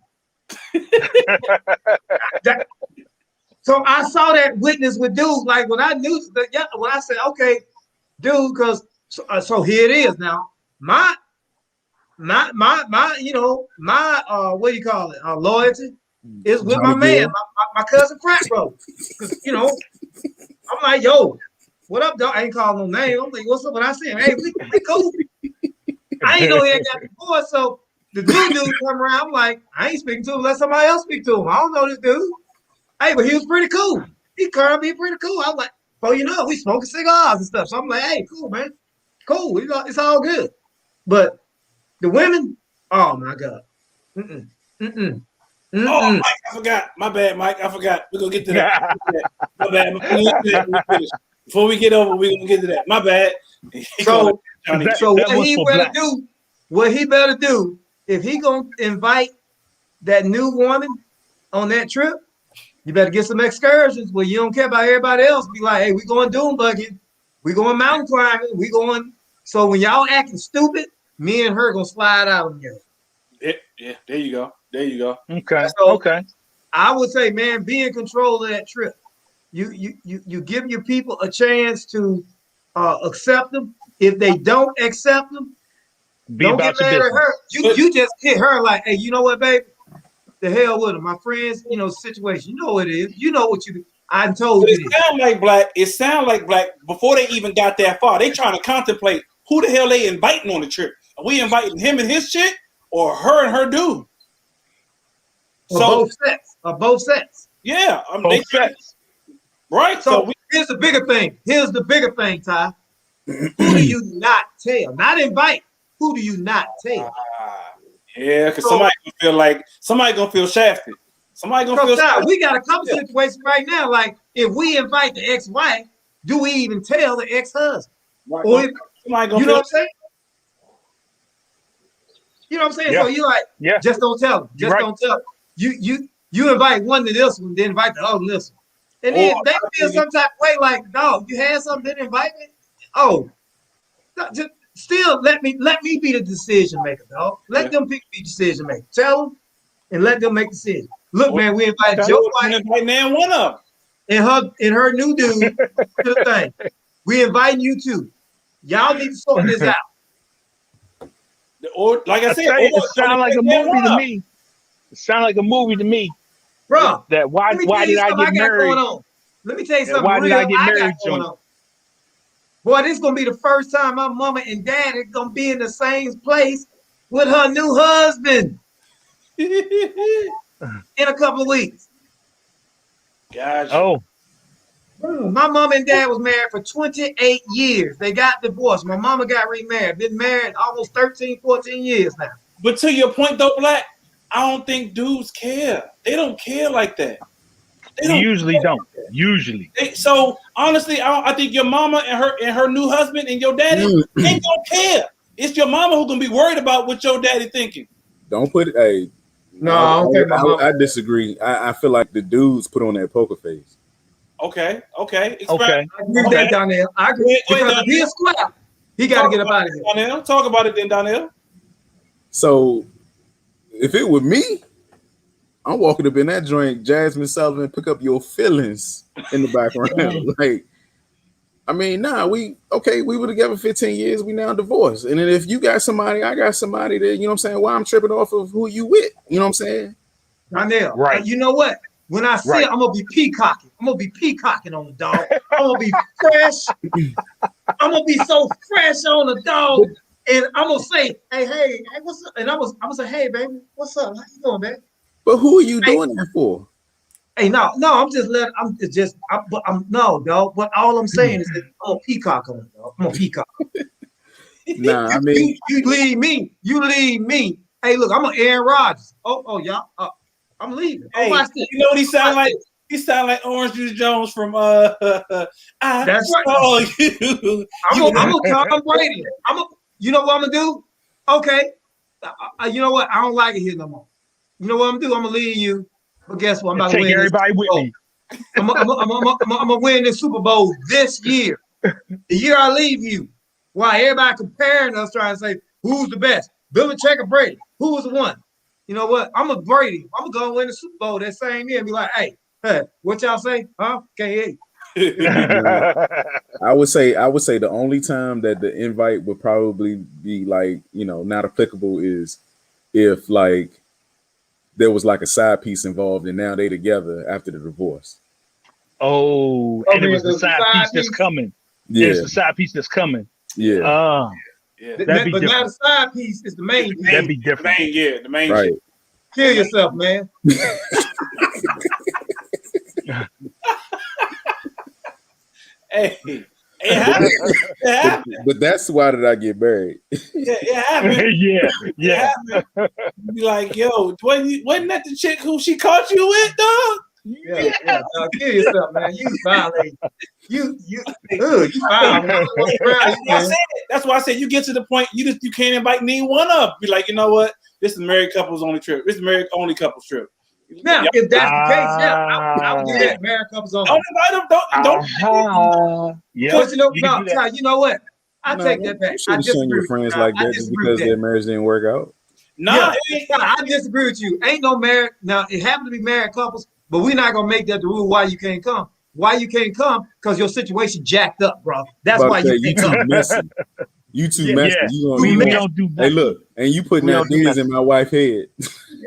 So I saw that witness with dudes. Like when I knew when I said, okay, dude, because so here it is now. My my you know, my what do you call it? Loyalty is with my Johnny man, Gill. my cousin frat bro. Because you know, I'm like, yo, what up, dog? I ain't calling no name. I'm like, what's up? When I see him, hey, we cool. I ain't know he ain't got divorced. So the new dude come around, I'm like, I ain't speaking to him unless somebody else speak to him. I don't know this dude. Hey, but he was pretty cool. He currently pretty cool. I was like, well, you know, we smoking cigars and stuff. So I'm like, hey, cool, man. Cool. It's all good. But the women, oh my God. Mm-mm. Mm-mm. Oh, Mm-mm. Mike, I forgot. My bad, Mike. I forgot. We're gonna get to that. My bad. Before we get over, we're gonna get to that. My bad. So that what was he for better black. do, what he better do, if he gonna invite that new woman on that trip, you better get some excursions where you don't care about everybody else. Be like, hey, we going dune bugging, we going mountain climbing, we going. So when y'all acting stupid, me and her gonna slide out of here. Yeah, there you go. There you go. Okay. So Okay. I would say, man, be in control of that trip. You give your people a chance to accept them. If they don't accept them, Be don't get about your mad at business. her. You just hit her like, hey, you know what, baby? The hell with them. My friends, you know, situation. You know what it is. You know what you. I told But you it this. sound like black. It sound like black before they even got that far. They trying to contemplate who the hell they inviting on the trip. Are we inviting him and his chick, or her and her dude? Of So both sets. Of both sets. yeah, Both sets. right. So here's the bigger thing. Here's the bigger thing, Ty. Who do you not tell? Not invite. Who do you not tell? Yeah, because So, somebody gonna feel shafted. Somebody gonna feel Ty, shafted. we got a couple situations right now. Like if we invite the ex-wife, do we even tell the ex-husband? Right, Or if, somebody gonna you know feel. what I'm saying? You know what I'm saying? Yeah. So you like, Yeah. just don't tell them. You're Just right. don't tell them. You invite one to this one, then invite the other to this one. And Or then they feel some type of way like, dog, you had something, didn't invite me? Oh, just still let me be the decision maker, dog. Let them pick the decision maker. Tell them and let them make the decision. Look, man, we invited your wife inviting one of and her new dude to the thing. We inviting you too. Y'all need to sort this out. them. Or like I said, tell you, it sounds like a movie to me. It sounds like a movie to me. Bro, That let me why tell did you I something get I got going married? on. Let me tell you That something why did I real get I got married going joint? on. Boy, this is gonna be the first time my mama and dad is gonna be in the same place with her new husband in a couple of weeks. Gotcha. Oh, My mom and dad was married for 28 years. They got divorced. My mama got remarried. Been married almost 13, 14 years now. But to your point though, Black, I don't think dudes care. They don't care like that. They we don't usually care don't. like that. Usually. So honestly, I think your mama and her new husband and your daddy ain't gonna care. It's your mama who's gonna be worried about what your daddy thinking. Don't put it. Hey, No, I don't think my mama. I disagree. I feel like the dudes put on that poker face. Okay. Okay. I agree with Okay. that, Donnell. I agree. Go ahead, Because if he is square, he got to get up out of here. Donnell. Talk about it then, Donnell. So if it were me, I'm walking up in that joint, Jasmine Sullivan, pick up your feelings in the background. Like, I mean, we were together 15 years, we now divorced. And then if you got somebody, I got somebody that, you know what I'm saying, why I'm tripping off of who you with. You know what I'm saying? Donnell, Right. you know what? When I see it, I'm going to be peacocking. I'm going to be peacocking on the dog. I'm going to be fresh. I'm going to be so fresh on the dog. And I'm going to say, hey, what's up? And I'm going to say, hey, baby, what's up? How you doing, man? But who are you doing that for? Hey, no, no, dog. But all I'm saying is that I'm a peacock on it, dog. I'm a peacock. Nah, I mean, You leave me. Hey, look, I'm an Aaron Rodgers. Oh, y'all. I'm leaving. Hey, watch this. you know what he sound like? He sound like Orange Juice Jones from I That's right. saw you. I'm gonna Tom Brady. You know what I'm gonna do? Okay. You know what? I don't like it here no more. You know what I'm gonna do? I'm gonna leave you. But guess what? I'm And about to take win this everybody Super with Bowl. me. I'm gonna win this Super Bowl this year. The year I leave you. Why everybody comparing us, trying to say who's the best? Belichick or Brady? Who was the one? You know what? I'm a Brady. I'm gonna go win the Super Bowl that same year and be like, hey, what y'all say? Huh? Can't hear you. I would say the only time that the invite would probably be like, not applicable is if like there was like a side piece involved and now they together after the divorce. Oh, and it was the side piece that's coming. Yeah. It's the side piece that's coming. Yeah. That'd be but different. now the side piece is the main piece. That'd be different. The main right. shit. Kill yourself, man. Hey, it happened. But that's why did I get married? It happened. Yeah. It happened. You be like, yo, wasn't that the chick who she caught you with, dog? Yeah. Kill yourself, man. You violate. You violate. That's why I said you get to the point you can't invite neither one up. Be like, you know what? This is married couples only trip. This is married only couples trip. Now, if that's the case, I would do that. Married couples only. Don't invite them. Don't. Yeah. But you know what? I take that back. I disagree with your friends like that just because their marriage didn't work out. Nah, I disagree with you. Ain't no married. Now it happens to be married couples, but we're not gonna make that the rule. Why you can't come? Why you can't come? Because your situation jacked up, bro. That's why you can't come. Messy. You too messy. Yeah. We don't do that. Hey, look, and you putting that things in my wife's head.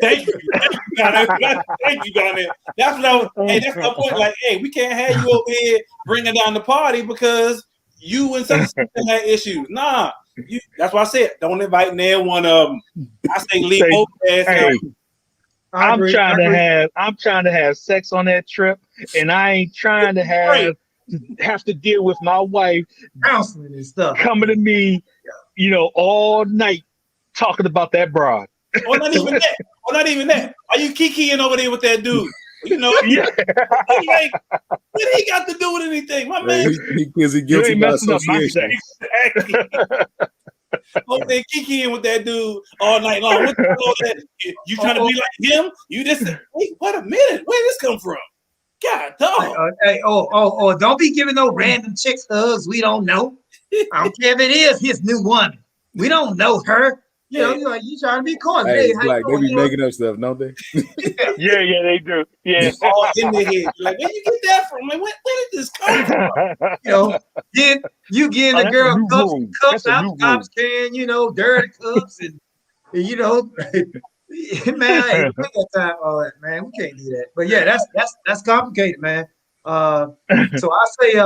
Thank you, Thank you, Donnie. That's what I was. Hey, that's my point. Like, hey, we can't have you over here bringing down the party because you and such had issues. Nah, that's why I said don't invite near one of them. I say leave both ass. Hey, I'm trying to have sex on that trip, and I ain't trying to have to deal with my wife counseling and stuff coming to me, all night talking about that broad. Or not even that. Are you kikiing over there with that dude? Yeah. Like, what he got to do with anything, my man? Because he guilty by association. Exactly. Over there kikiing with that dude all night long. You trying to be like him? You just wait. What a minute. Where did this come from? God, dog. Don't be giving no random chicks hugs we don't know. I don't care if it is his new woman. We don't know her. You trying to be caught. Hey, like they be making up stuff, don't they? Yeah, they do. Yeah. All in their head. Like, where you get that from? Like, where did this come from? You getting the girl cups out the garbage can, dirty cups and man, I ain't that time all that, man. We can't do that. But yeah, that's complicated, man. So I say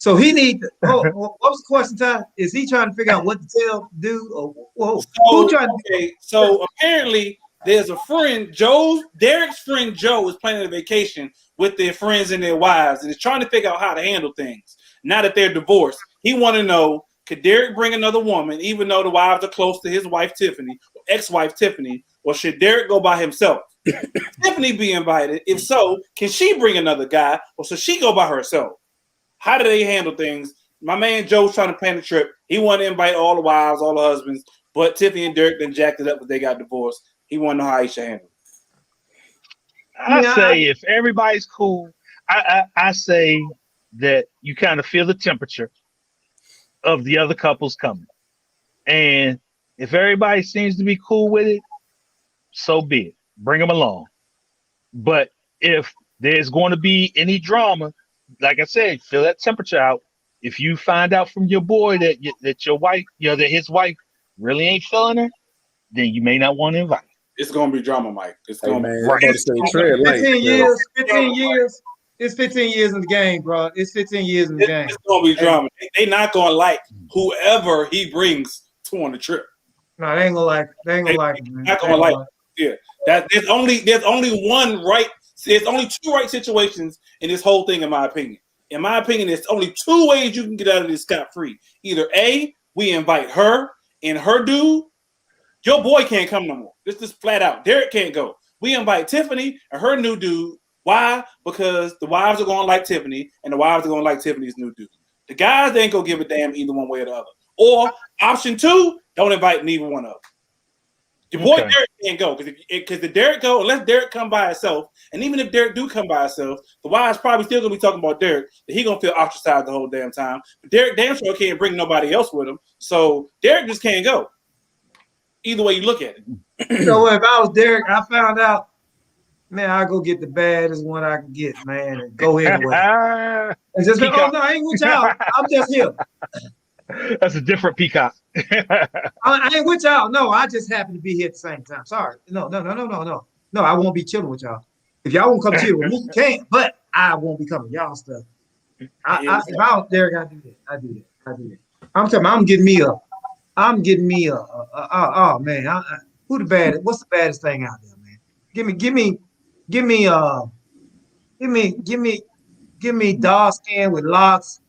so he need to, what was the question, Ty? Is he trying to figure out what to tell dude? Or who trying to So apparently there's a friend, Derek's friend Joe is planning a vacation with their friends and their wives and is trying to figure out how to handle things. Now that they're divorced, he want to know, could Derek bring another woman, even though the wives are close to his wife, Tiffany, or ex-wife, Tiffany, or should Derek go by himself? Tiffany be invited? If so, can she bring another guy, or should she go by herself? How do they handle things? My man Joe's trying to plan a trip. He wanted to invite all the wives, all the husbands, but Tiffany and Derek then jacked it up when they got divorced. He want to know how he should handle it. I say if everybody's cool, I say that you kind of feel the temperature of the other couples coming. And if everybody seems to be cool with it, so be it. Bring them along. But if there's going to be any drama, like I said, feel that temperature out. If you find out from your boy that your wife, that his wife really ain't feeling her, then you may not want to invite her. It's gonna be drama, Mike. It's gonna be 15 years. 15 years. It's 15 years in the game, bro. It's 15 years in the game. It's gonna be drama. They not gonna like whoever he brings on the trip. No, they ain't gonna like. They ain't gonna like it, man. Not gonna like it. Yeah. There's only one right. There's only two right situations in this whole thing, in my opinion. In my opinion, there's only two ways you can get out of this scot-free. Either A, we invite her and her dude. Your boy can't come no more. This is flat out. Derek can't go. We invite Tiffany and her new dude. Why? Because the wives are going to like Tiffany and the wives are going to like Tiffany's new dude. The guys, they ain't going to give a damn either one way or the other. Or option two, don't invite neither one of them. Your boy Derek can't go because the Derek go, unless Derek come by himself, and even if Derek do come by himself, the wives probably still gonna be talking about Derek. That he gonna feel ostracized the whole damn time. But Derek damn sure can't bring nobody else with him, so Derek just can't go. Either way you look at it. So if I was Derek, I found out Man, I go get the baddest one I can get, man, and go anyway. And just oh Peacock. no, I ain't with y'all. I'm just here. That's a different peacock. I ain't with y'all. No, I just happen to be here at the same time. Sorry. No. No, I won't be chilling with y'all. If y'all won't come chill with me, you can, but I won't be coming. Y'all stuff. If I don't, Derek, I do that. I do that. I'm talking. I'm getting me a oh man. Who the baddest? What's the baddest thing out there, man? Give me dark skin with locks,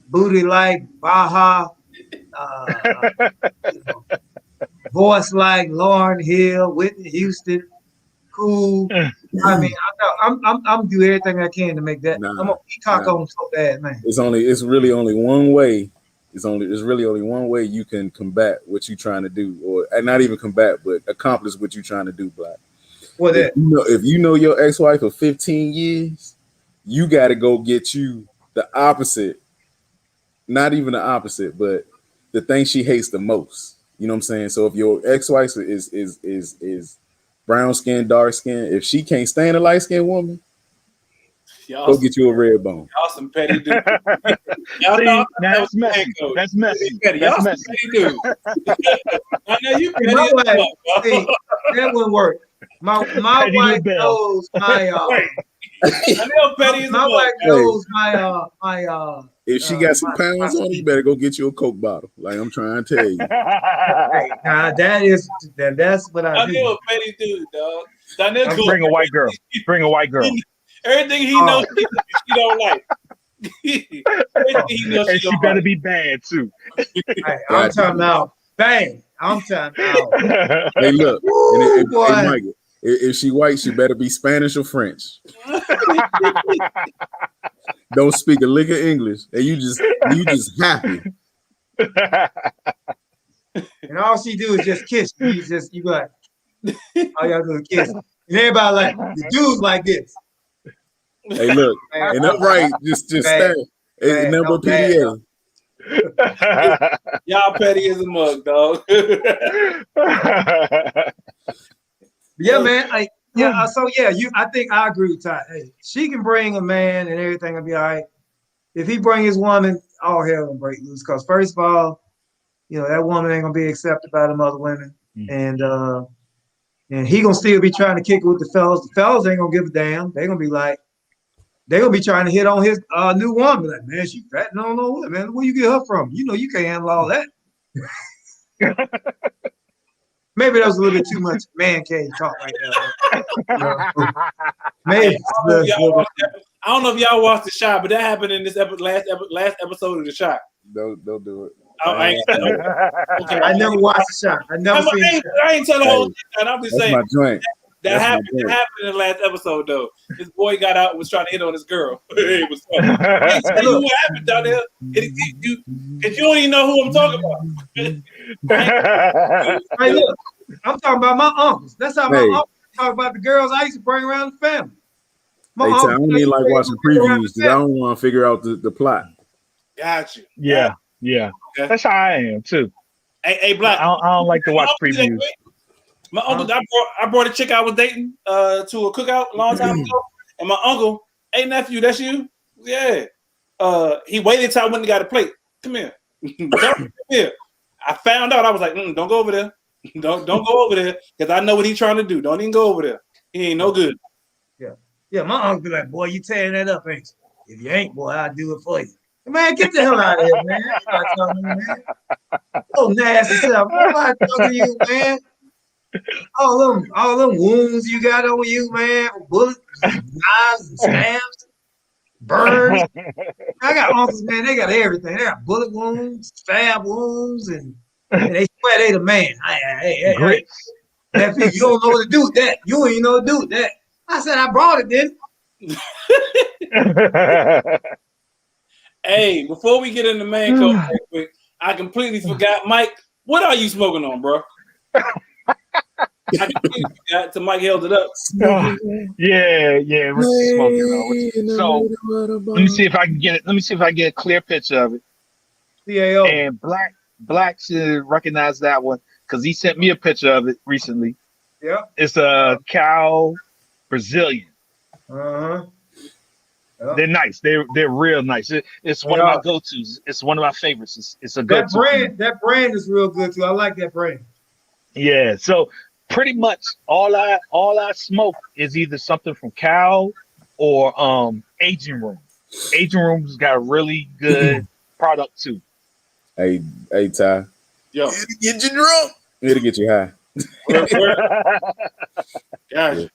booty like Baja, you know, voice like Lauryn Hill, Whitney Houston, cool. I mean, I'm do everything I can to make that. I'm a peacock on so bad, man. It's really only one way. It's really only one way you can combat what you're trying to do, or not even combat, but accomplish what you're trying to do, Black. What that? If you know your ex-wife for 15 years, you got to go get you the opposite. Not even the opposite, but the thing she hates the most. You know what I'm saying? So if your ex-wife is brown skin, dark skin, if she can't stand a light skinned woman, go get you a red bone. Y'all some petty dudes. That's messy. That's messy. Y'all some petty dudes. I know you petty as fuck. See, that wouldn't work. My wife knows my my wife knows my if she got some pounds on it, you better go get you a Coke bottle. Like I'm trying to tell you. Hey, now that's what I do. Donnell a petty dude, dog. Donnell bring a white girl. Bring a white girl. Everything he knows she don't like. And she better be bad too. Hey, I'm talking about bang. I'm talking about. Hey, look. Woo, and hey, Michael, if she white, she better be Spanish or French. Don't speak a lick of English, and you just happy. And all she do is just kiss you. You like, all y'all do is kiss. And everybody like the dudes like this. Hey, look, and upright, just stay. Hey, number PDA. Y'all petty as a mug, dog. Yeah, man. Like, yeah. So yeah, I think I agree with Ty. Hey, she can bring a man and everything will be all right. If he bring his woman, all hell will break loose. Because first of all, that woman ain't gonna be accepted by them other women, and he gonna still be trying to kick it with the fellas. The fellas ain't gonna give a damn. They gonna be like, they gonna be trying to hit on his new woman. Like, man, she fat. No, what, man? Where you get her from? You can't handle all that. Maybe that was a little bit too much man cave talk right there. Maybe. I don't know if y'all watched The Shot, but that happened in this last episode of The Shot. Don't do it. I never watched The Shot. I never seen it. I ain't telling the whole thing. I'm just saying. My joint. That happened in the last episode, though. This boy got out and was trying to hit on this girl. It was funny. I tell you what happened down there. You don't even know who I'm talking about. Hey, look, I'm talking about my uncles. That's how my uncles talk about the girls I used to bring around the family. I don't need like watching previews because I don't want to figure out the plot. Got you. Yeah. Okay. That's how I am too. Hey, Black. I don't like to watch previews. My uncle, I brought a chick I was dating to a cookout a long time ago, and my uncle, hey nephew, that's you? Yeah. He waited till I went and got a plate. Come here. Come here. I found out. I was like, don't go over there. Don't go over there because I know what he's trying to do. Don't even go over there. He ain't no good. Yeah. My uncle be like, boy, you tearing that up, ain't you? If you ain't, boy, I'll do it for you. Man, get the hell out of here, man. I'm not talking to you, man. Oh, nasty stuff. I'm not talking to you, man. All them wounds you got on you, man. Bullets, knives, and stabs, burns. I got uncles, man. They got everything. They got bullet wounds, stab wounds, and they swear they the man. Hey. Nephew, you don't know what to do with that. You don't even know what to do with that. I said I brought it, then. Hey, before we get into man code real quick, I completely forgot. Mike, what are you smoking on, bro? I completely forgot till Mike held it up. Yeah, we're smoking on. So let me see if I can get it. Let me see if I get a clear picture of it. CAO. And Black should recognize that one because he sent me a picture of it recently. Yeah. It's a cow Brazilian. Uh-huh. Yep. They're nice. They're real nice. It's one of my go-tos. It's one of my favorites. It's a go-to. That brand is real good too. I like that brand. Yeah. So pretty much all I smoke is either something from cow or aging room. Aging room's got a really good product too. Hey, Ty. Yo. It'll get you drunk. It'll get you high. Gosh.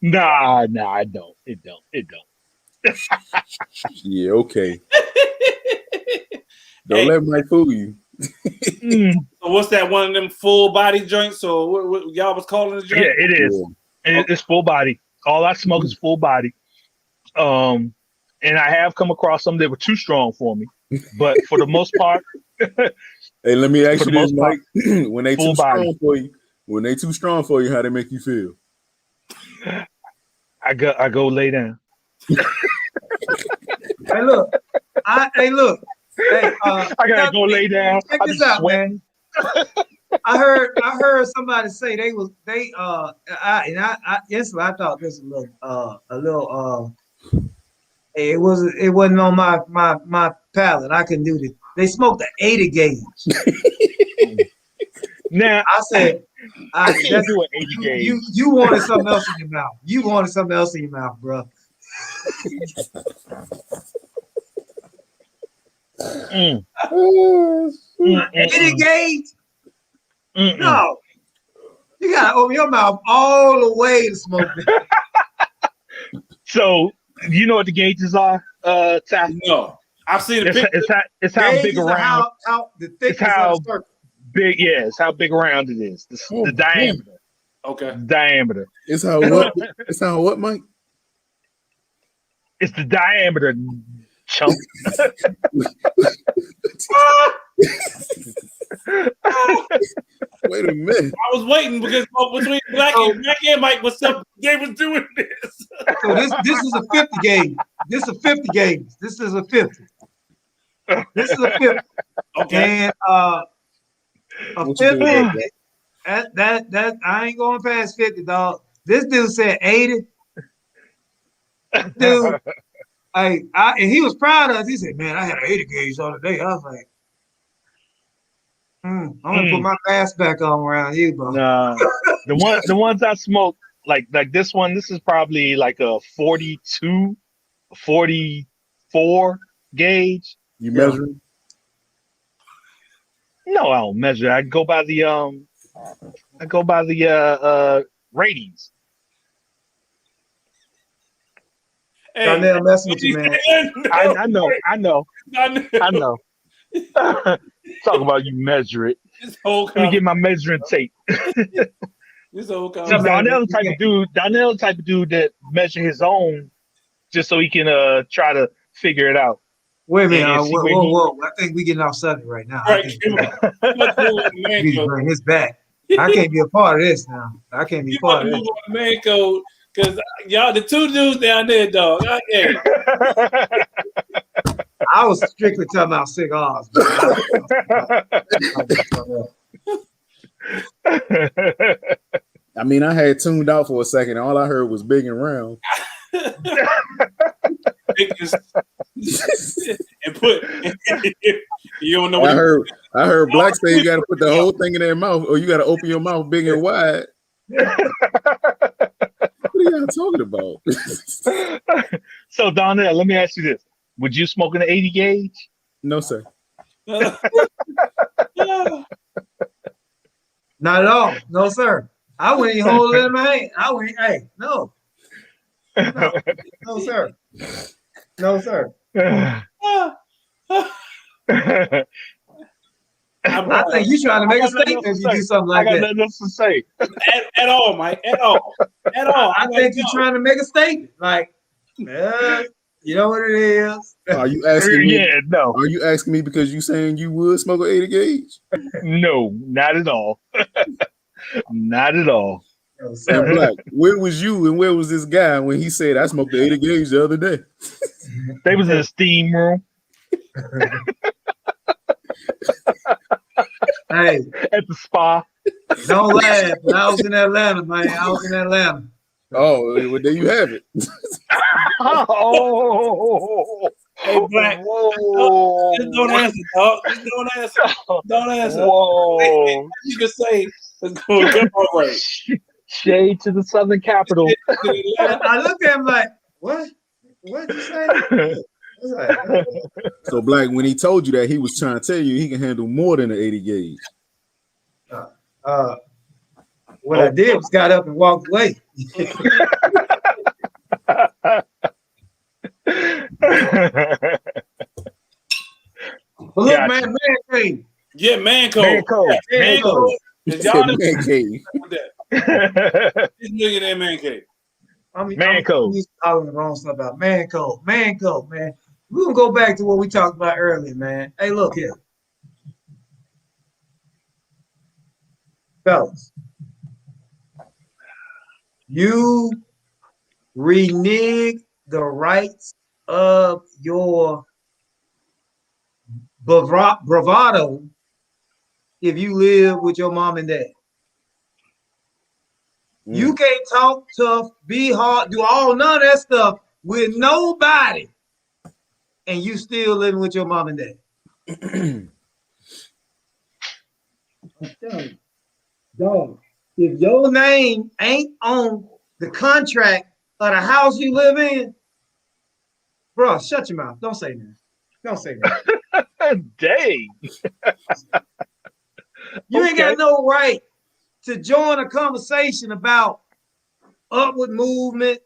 Nah, I don't. It don't. Yeah, okay. Don't let Mike fool you. So what's that? One of them full body joints? So what y'all was calling the joint? Yeah, it is. Yeah. It's full body. All I smoke is full body. And I have come across some that were too strong for me, but for the most part. Hey, let me ask you this, Mike. When they too strong for you, how they make you feel? I go lay down. Hey, look. Hey, I gotta go lay down. Check this out, man. I heard somebody say instantly I thought this was a little it wasn't on my palate. I couldn't do this. They smoked the 80 gauge. Now I said I can't do an 80 gauge. You wanted something else in your mouth. You wanted something else in your mouth, bro. 80 gauge? No. You gotta open your mouth all the way to smoke it. So you know what the gauges are, Ty? No. I've seen the picture. It's how big around. How the thickness of the circle. Big, yeah, it's how big around it is. The diameter. Okay. The diameter. It's how what? It's how what, Mike? It's the diameter, chump. Wait a minute. I was waiting because between Black and Mike was something they was doing this. So this is a 50 gauge. This is a 50 gauge. This is a 50. This is a 50. Okay. And a 50. That I ain't going past 50, dog. This dude said 80. Dude, and he was proud of us. He said, "Man, I had an 80 gauge on today." I was like, I'm gonna put my mask back on around you, bro. Nah, the ones I smoke, like this one, this is probably like a 42, 44 gauge. You measuring? No, I don't measure. I go by the ratings. Hey, Darnell messing with you, man. I know. Talk about you measure it. Let me get my measuring tape. This whole Darnell the type of dude that measure his own just so he can try to figure it out. Wait a minute. Whoa. I think we're getting off subject right now. Right. He's bring his back. I can't be a part of this now. I can't be a part of this. Man code, because y'all, the two dudes down there, dog. Okay. I was strictly talking about cigars. I mean, I had tuned out for a second. All I heard was big and round. And put you don't know what I heard Black say you got to put the whole thing in their mouth, or you got to open your mouth big and wide. What are y'all talking about? So Donnell, let me ask you this: would you smoke an 80 gauge? No, sir. Not at all. No, sir. I wouldn't even hold it in my hand. I wouldn't. Hey, no, sir. No, sir. I think you're trying to make a statement if you do something like that. I got nothing else to say. At all, Mike. At all. I think you're trying to make a statement. Like, you know what it is. Are you asking me? Yeah, no. Are you asking me because you saying you would smoke an 80 gauge? No, not at all. Not at all. And Black, where was you and where was this guy when he said I smoked the 80 gauge the other day? They was in a steam room. Hey, at the spa. don't laugh. But I was in Atlanta, man. I was in Atlanta. Oh, well, there you have it. Oh, Hey, Black. whoa. Just don't answer, dog. Just don't answer. Don't answer. Whoa. You can say it's going to come all right. Shade to the Southern Capital. I looked at him like, what? What'd you say? I was like, So Black, when he told you that, he was trying to tell you he can handle more than an 80 gauge. what I did was got up and walked away. But look, Gotcha. man cave. Yeah, man code. Man code. Yeah, Man code. Cause y'all know Man cave. this Millionaire Man cave. Man code. I'm calling the wrong stuff about man code. Man code, man. We're gonna go back to what we talked about earlier, man. Hey, look here. Fellas. You renege the rights of your bravado if you live with your mom and dad. You can't talk tough, be hard, do none of that stuff with nobody, and you still living with your mom and dad. I'm telling you, dog, if your name ain't on the contract of the house you live in, bro, shut your mouth. Don't say that. Don't say that. Dang. You ain't got no right to join a conversation about upward movement,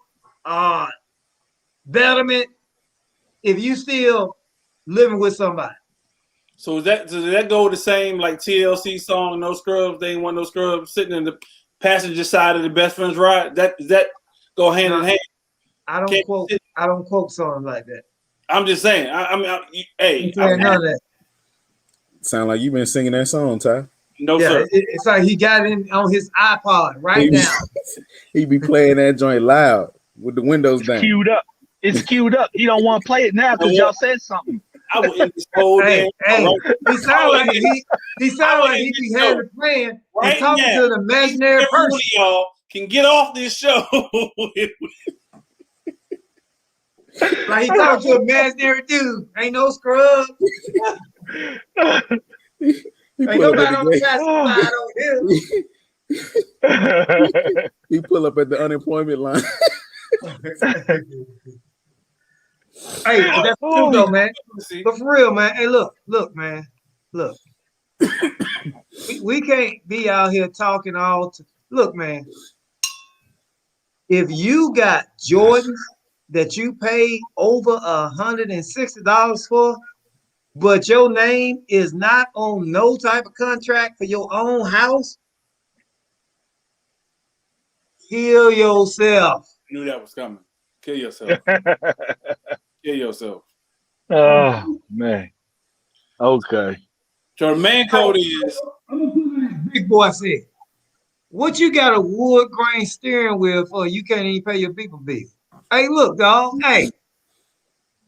betterment, if you still living with somebody. So does that go the same like TLC song, No Scrubs? They ain't want no scrubs sitting in the passenger side of the best friend's ride. Does that go hand in hand? I don't quote songs like that. I'm just saying. Hey, none of that. Sound like you've been singing that song, Ty. No, sir. It's like he got it on his iPod right now. He be playing that joint loud with the windows down. Queued up. It's queued up. He don't want to play it now because y'all said something. I would end this whole Hey, he sound like he be having a plan and talking to an imaginary person. Y'all can get off this show. Like he talking to an imaginary dude. Ain't no scrub. Ain't nobody on the classified on him. He pull up at the unemployment line. Hey, that's true though, man. But for real, man. Hey, look, man. Look. we can't be out here talking look, man. If you got Jordans that you paid over $160 for, but your name is not on no type of contract for your own house, kill yourself. Knew that was coming. Kill yourself. Kill yourself. Oh man. Okay. So the man code is. I'm gonna put what big boy said. What you got a wood grain steering wheel for? You can't even pay your people bill. Hey, look, dog. Hey,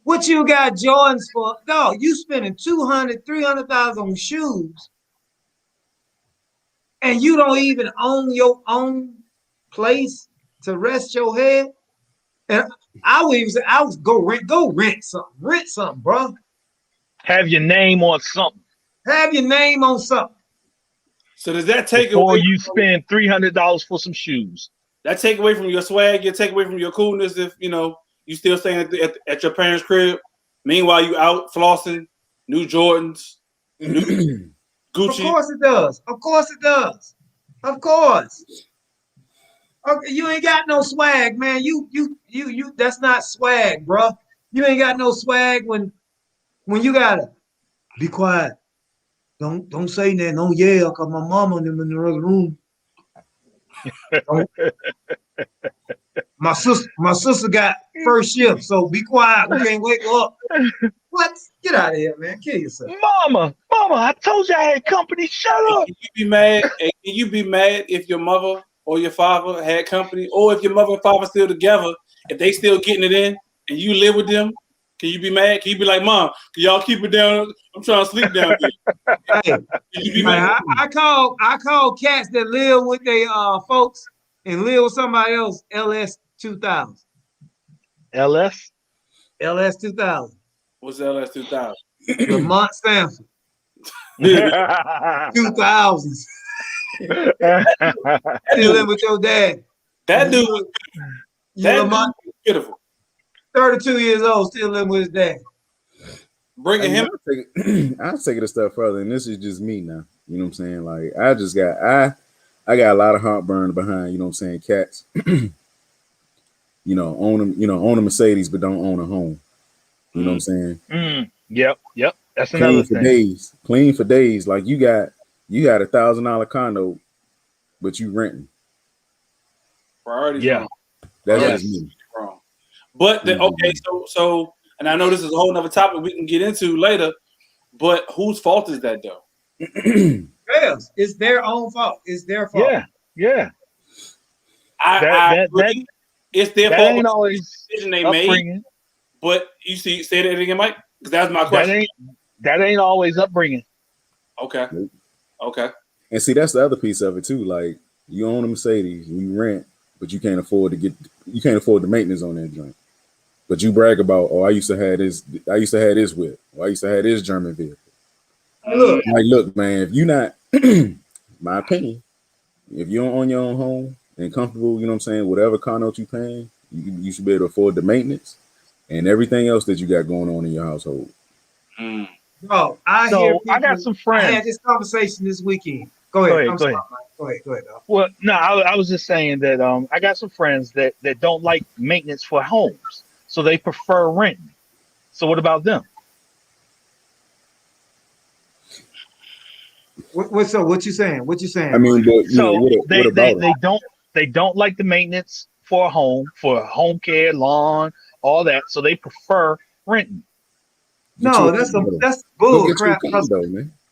what you got Jordans for? Dog, you spending $200,000, $300,000 on shoes, and you don't even own your own place to rest your head. And I would even say, I would go rent something, bro. Have your name on something. Have your name on something. So does that take before away you spend $300 for some shoes? That take away from your swag. You take away from your coolness if you still staying at your parents' crib. Meanwhile, you out flossing, new Jordans, new Gucci. Of course it does. Of course it does. Of course. Okay, you ain't got no swag, man. You that's not swag, bro. You ain't got no swag when you gotta be quiet. Don't say that. Don't yell, cause my mama and them in the other room. My sister got first shift, so be quiet. We can't wake up. What? Get out of here, man. Kill yourself. Mama, I told you I had company. Shut up. Can you be mad if your mother or your father had company, or if your mother and father still together, if they still getting it in and you live with them? Can you be mad? Can you be like, Mom, can y'all keep it down? I'm trying to sleep down here. Hey, Can you be mad? I call cats that live with their folks and live with somebody else LS 2000. LS? LS 2000. What's LS 2000? Lamont Stanford. 2000s. Still in with your dad. That dude was Lamont, beautiful. 32 years old, still living with his dad. Bringing him. I'll take it a step further, and this is just me now. You know what I'm saying? Like I got a lot of heartburn behind. You know what I'm saying? Cats. Own a Mercedes, but don't own a home. You know what I'm saying? Yep. That's another thing. Clean for days. Like you got $1,000 condo, but you renting. Priorities yeah. wrong. That's just me. Wrong. But okay, so, and I know this is a whole nother topic we can get into later. But whose fault is that though? Yes, it's their own fault. It's their fault. Yeah. I agree. It's their fault. That ain't always decision they upbringing. made. But you see, say that again, Mike, because that's my question. That ain't always upbringing. Okay. And see, that's the other piece of it too. Like you own a Mercedes, you rent, but you can't afford the maintenance on that joint. But you brag about, oh, I used to have this whip, or I used to have this German vehicle. Look, man, if you not, my opinion, if you don't own your own home and comfortable, you know what I'm saying, whatever car note you paying, you should be able to afford the maintenance and everything else that you got going on in your household. Bro, I got some friends. I had this conversation this weekend. Go ahead. Go ahead. Dog. Well, no, I was just saying that I got some friends that don't like maintenance for homes, so they prefer renting. So what about them? What you saying? What you saying? I mean, but, they don't like the maintenance for a home care, lawn, all that. So they prefer renting. No, that's bull crap.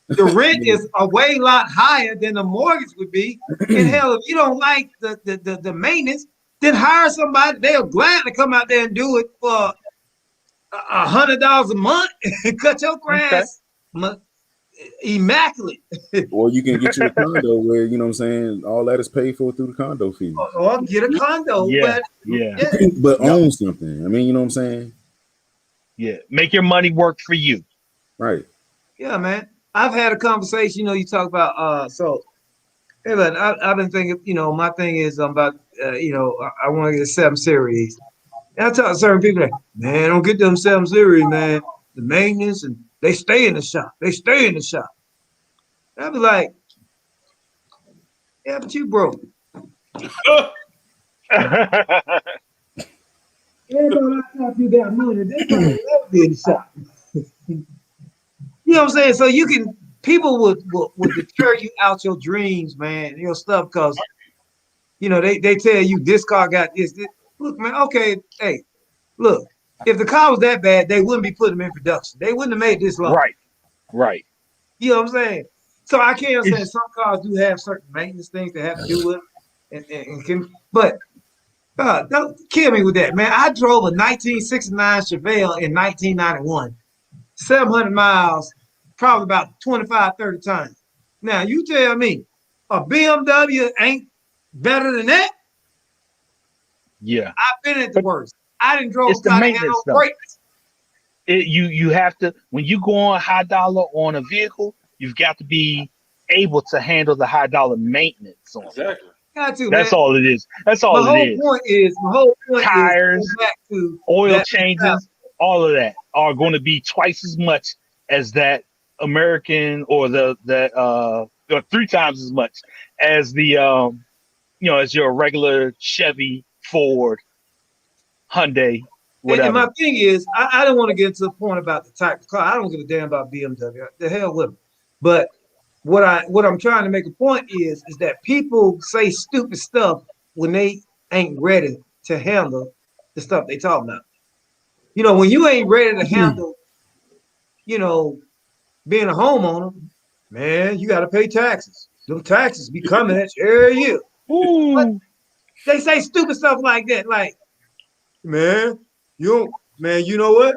The rent is a way lot higher than the mortgage would be. And hell, if you don't like the maintenance, then hire somebody. They're glad to come out there and do it for $100 a month and cut your grass immaculate. Or you can get you a condo where, you know what I'm saying, all that is paid for through the condo fee. Or get a condo. But own something. I mean, you know what I'm saying? Yeah. Make your money work for you. Right. Yeah, man. I've had a conversation, you talk about, hey, but I've been thinking, my thing is I'm about, I want to get a 7 Series. And I talk to certain people like, man, don't get them 7 Series, man. The maintenance, and they stay in the shop. I'd be like, yeah, but you broke. Everybody I talk to got money. They probably never be in the shop. You know what I'm saying? So people would deter you out your dreams, man, your stuff, because, they tell you this car got this. Look, man, okay, hey, look, if the car was that bad, they wouldn't be putting them in production. They wouldn't have made this long. Right. You know what I'm saying? So I can't say some cars do have certain maintenance things that have to do with it, but don't kill me with that, man. I drove a 1969 Chevelle in 1991, 700 miles, probably about 25, 30 times. Now, you tell me a BMW ain't better than that? Yeah. I've been at the worst. I didn't drove the maintenance no brakes. You have to, when you go on high dollar on a vehicle, you've got to be able to handle the high dollar maintenance on it. Exactly. That's all it is. That's all it is. My whole point tires, is back to oil changes, all of that are going to be twice as much as that American or or 3 times as much as the as your regular Chevy, Ford, Hyundai, whatever. And my thing is, I don't want to get to the point about the type of car. I don't give a damn about BMW. The hell with them. But what I'm trying to make a point is that people say stupid stuff when they ain't ready to handle the stuff they talk about. When you ain't ready to handle, being a homeowner, man, you got to pay taxes. Them taxes be coming at you every year. They say stupid stuff like that, like, man, you know what?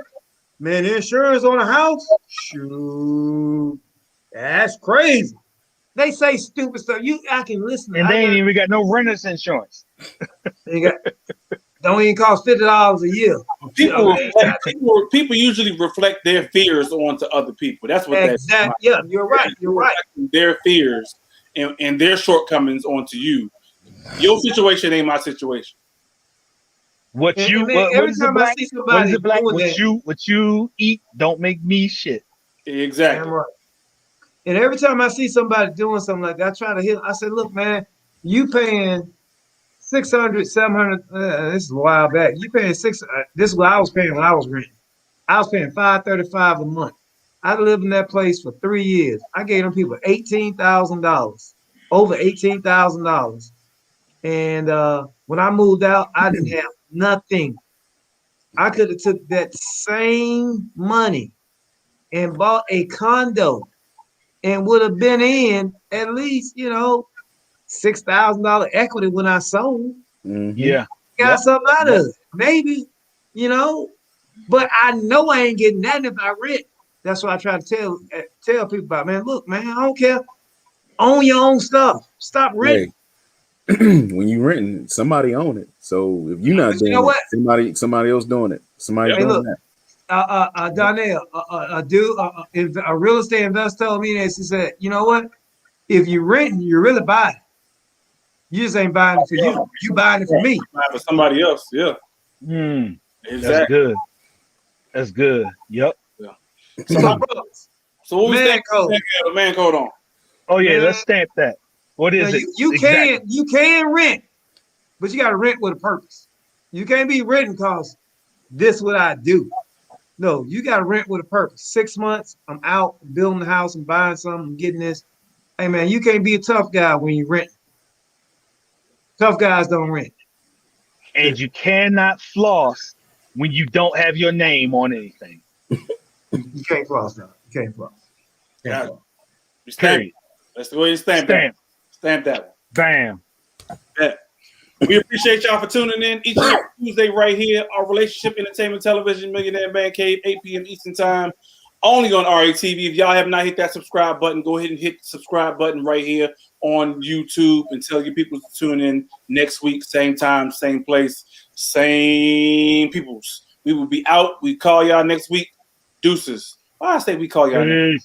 Man, insurance on a house? Shoot. That's crazy. They say stupid stuff. I can listen. And I they ain't learned even got no renter's insurance. they got don't even cost $50 a year. People usually reflect their fears onto other people. That's what exactly. Yeah, you're right. You're right. Their fears and their shortcomings onto you. Your situation ain't my situation. What And, you man, what every is it, time I Black? see What is somebody it, Black? doing that, What you eat don't make me shit. Exactly. damn right. And every time I see somebody doing something like that, I try to hit. I say, look, man, you paying 600, 700. This is a while back. You paying six. This is what I was paying when I was renting. I was paying $535 a month. I lived in that place for 3 years. I gave them people $18,000, over $18,000. And when I moved out, I didn't have nothing. I could have took that same money and bought a condo and would have been in at least, $6,000 equity when I sold. Mm-hmm. Yeah. Got something out of it. Maybe, but I know I ain't getting that if I rent. That's what I try to tell people about. Man, look, man, I don't care. Own your own stuff. Stop renting. Hey, when you renting, somebody own it. So if you're not doing it, somebody else doing it. Somebody doing that. Donnell, a real estate investor told me this. He said, you know what? If you're renting, you're really buying. You just ain't buying it for you. You buying it for me. For somebody else, yeah. Exactly. That's good. That's good. Yep. Yeah. So what we man code. Man code on. Oh yeah, let's stamp that. What is it? You can rent, but you got to rent with a purpose. You can't be renting because this what I do. No, you got to rent with a purpose. 6 months, I'm out building the house and buying something, I'm getting this. Hey man, you can't be a tough guy when you rent. Tough guys don't rent. And you cannot floss when you don't have your name on anything. You can't floss now. You can't floss. Period. Let's go ahead and stamp that one. Bam. Yeah. We appreciate y'all for tuning in each and every Tuesday right here. Our Relationship Entertainment Television, Millionaire Man Cave, 8 p.m. Eastern Time, only on RATV. If y'all have not hit that subscribe button, go ahead and hit the subscribe button right here on YouTube and tell your people to tune in next week, same time, same place, same peoples. We will be out. We call y'all next week. Deuces. Why I say we call y'all next week?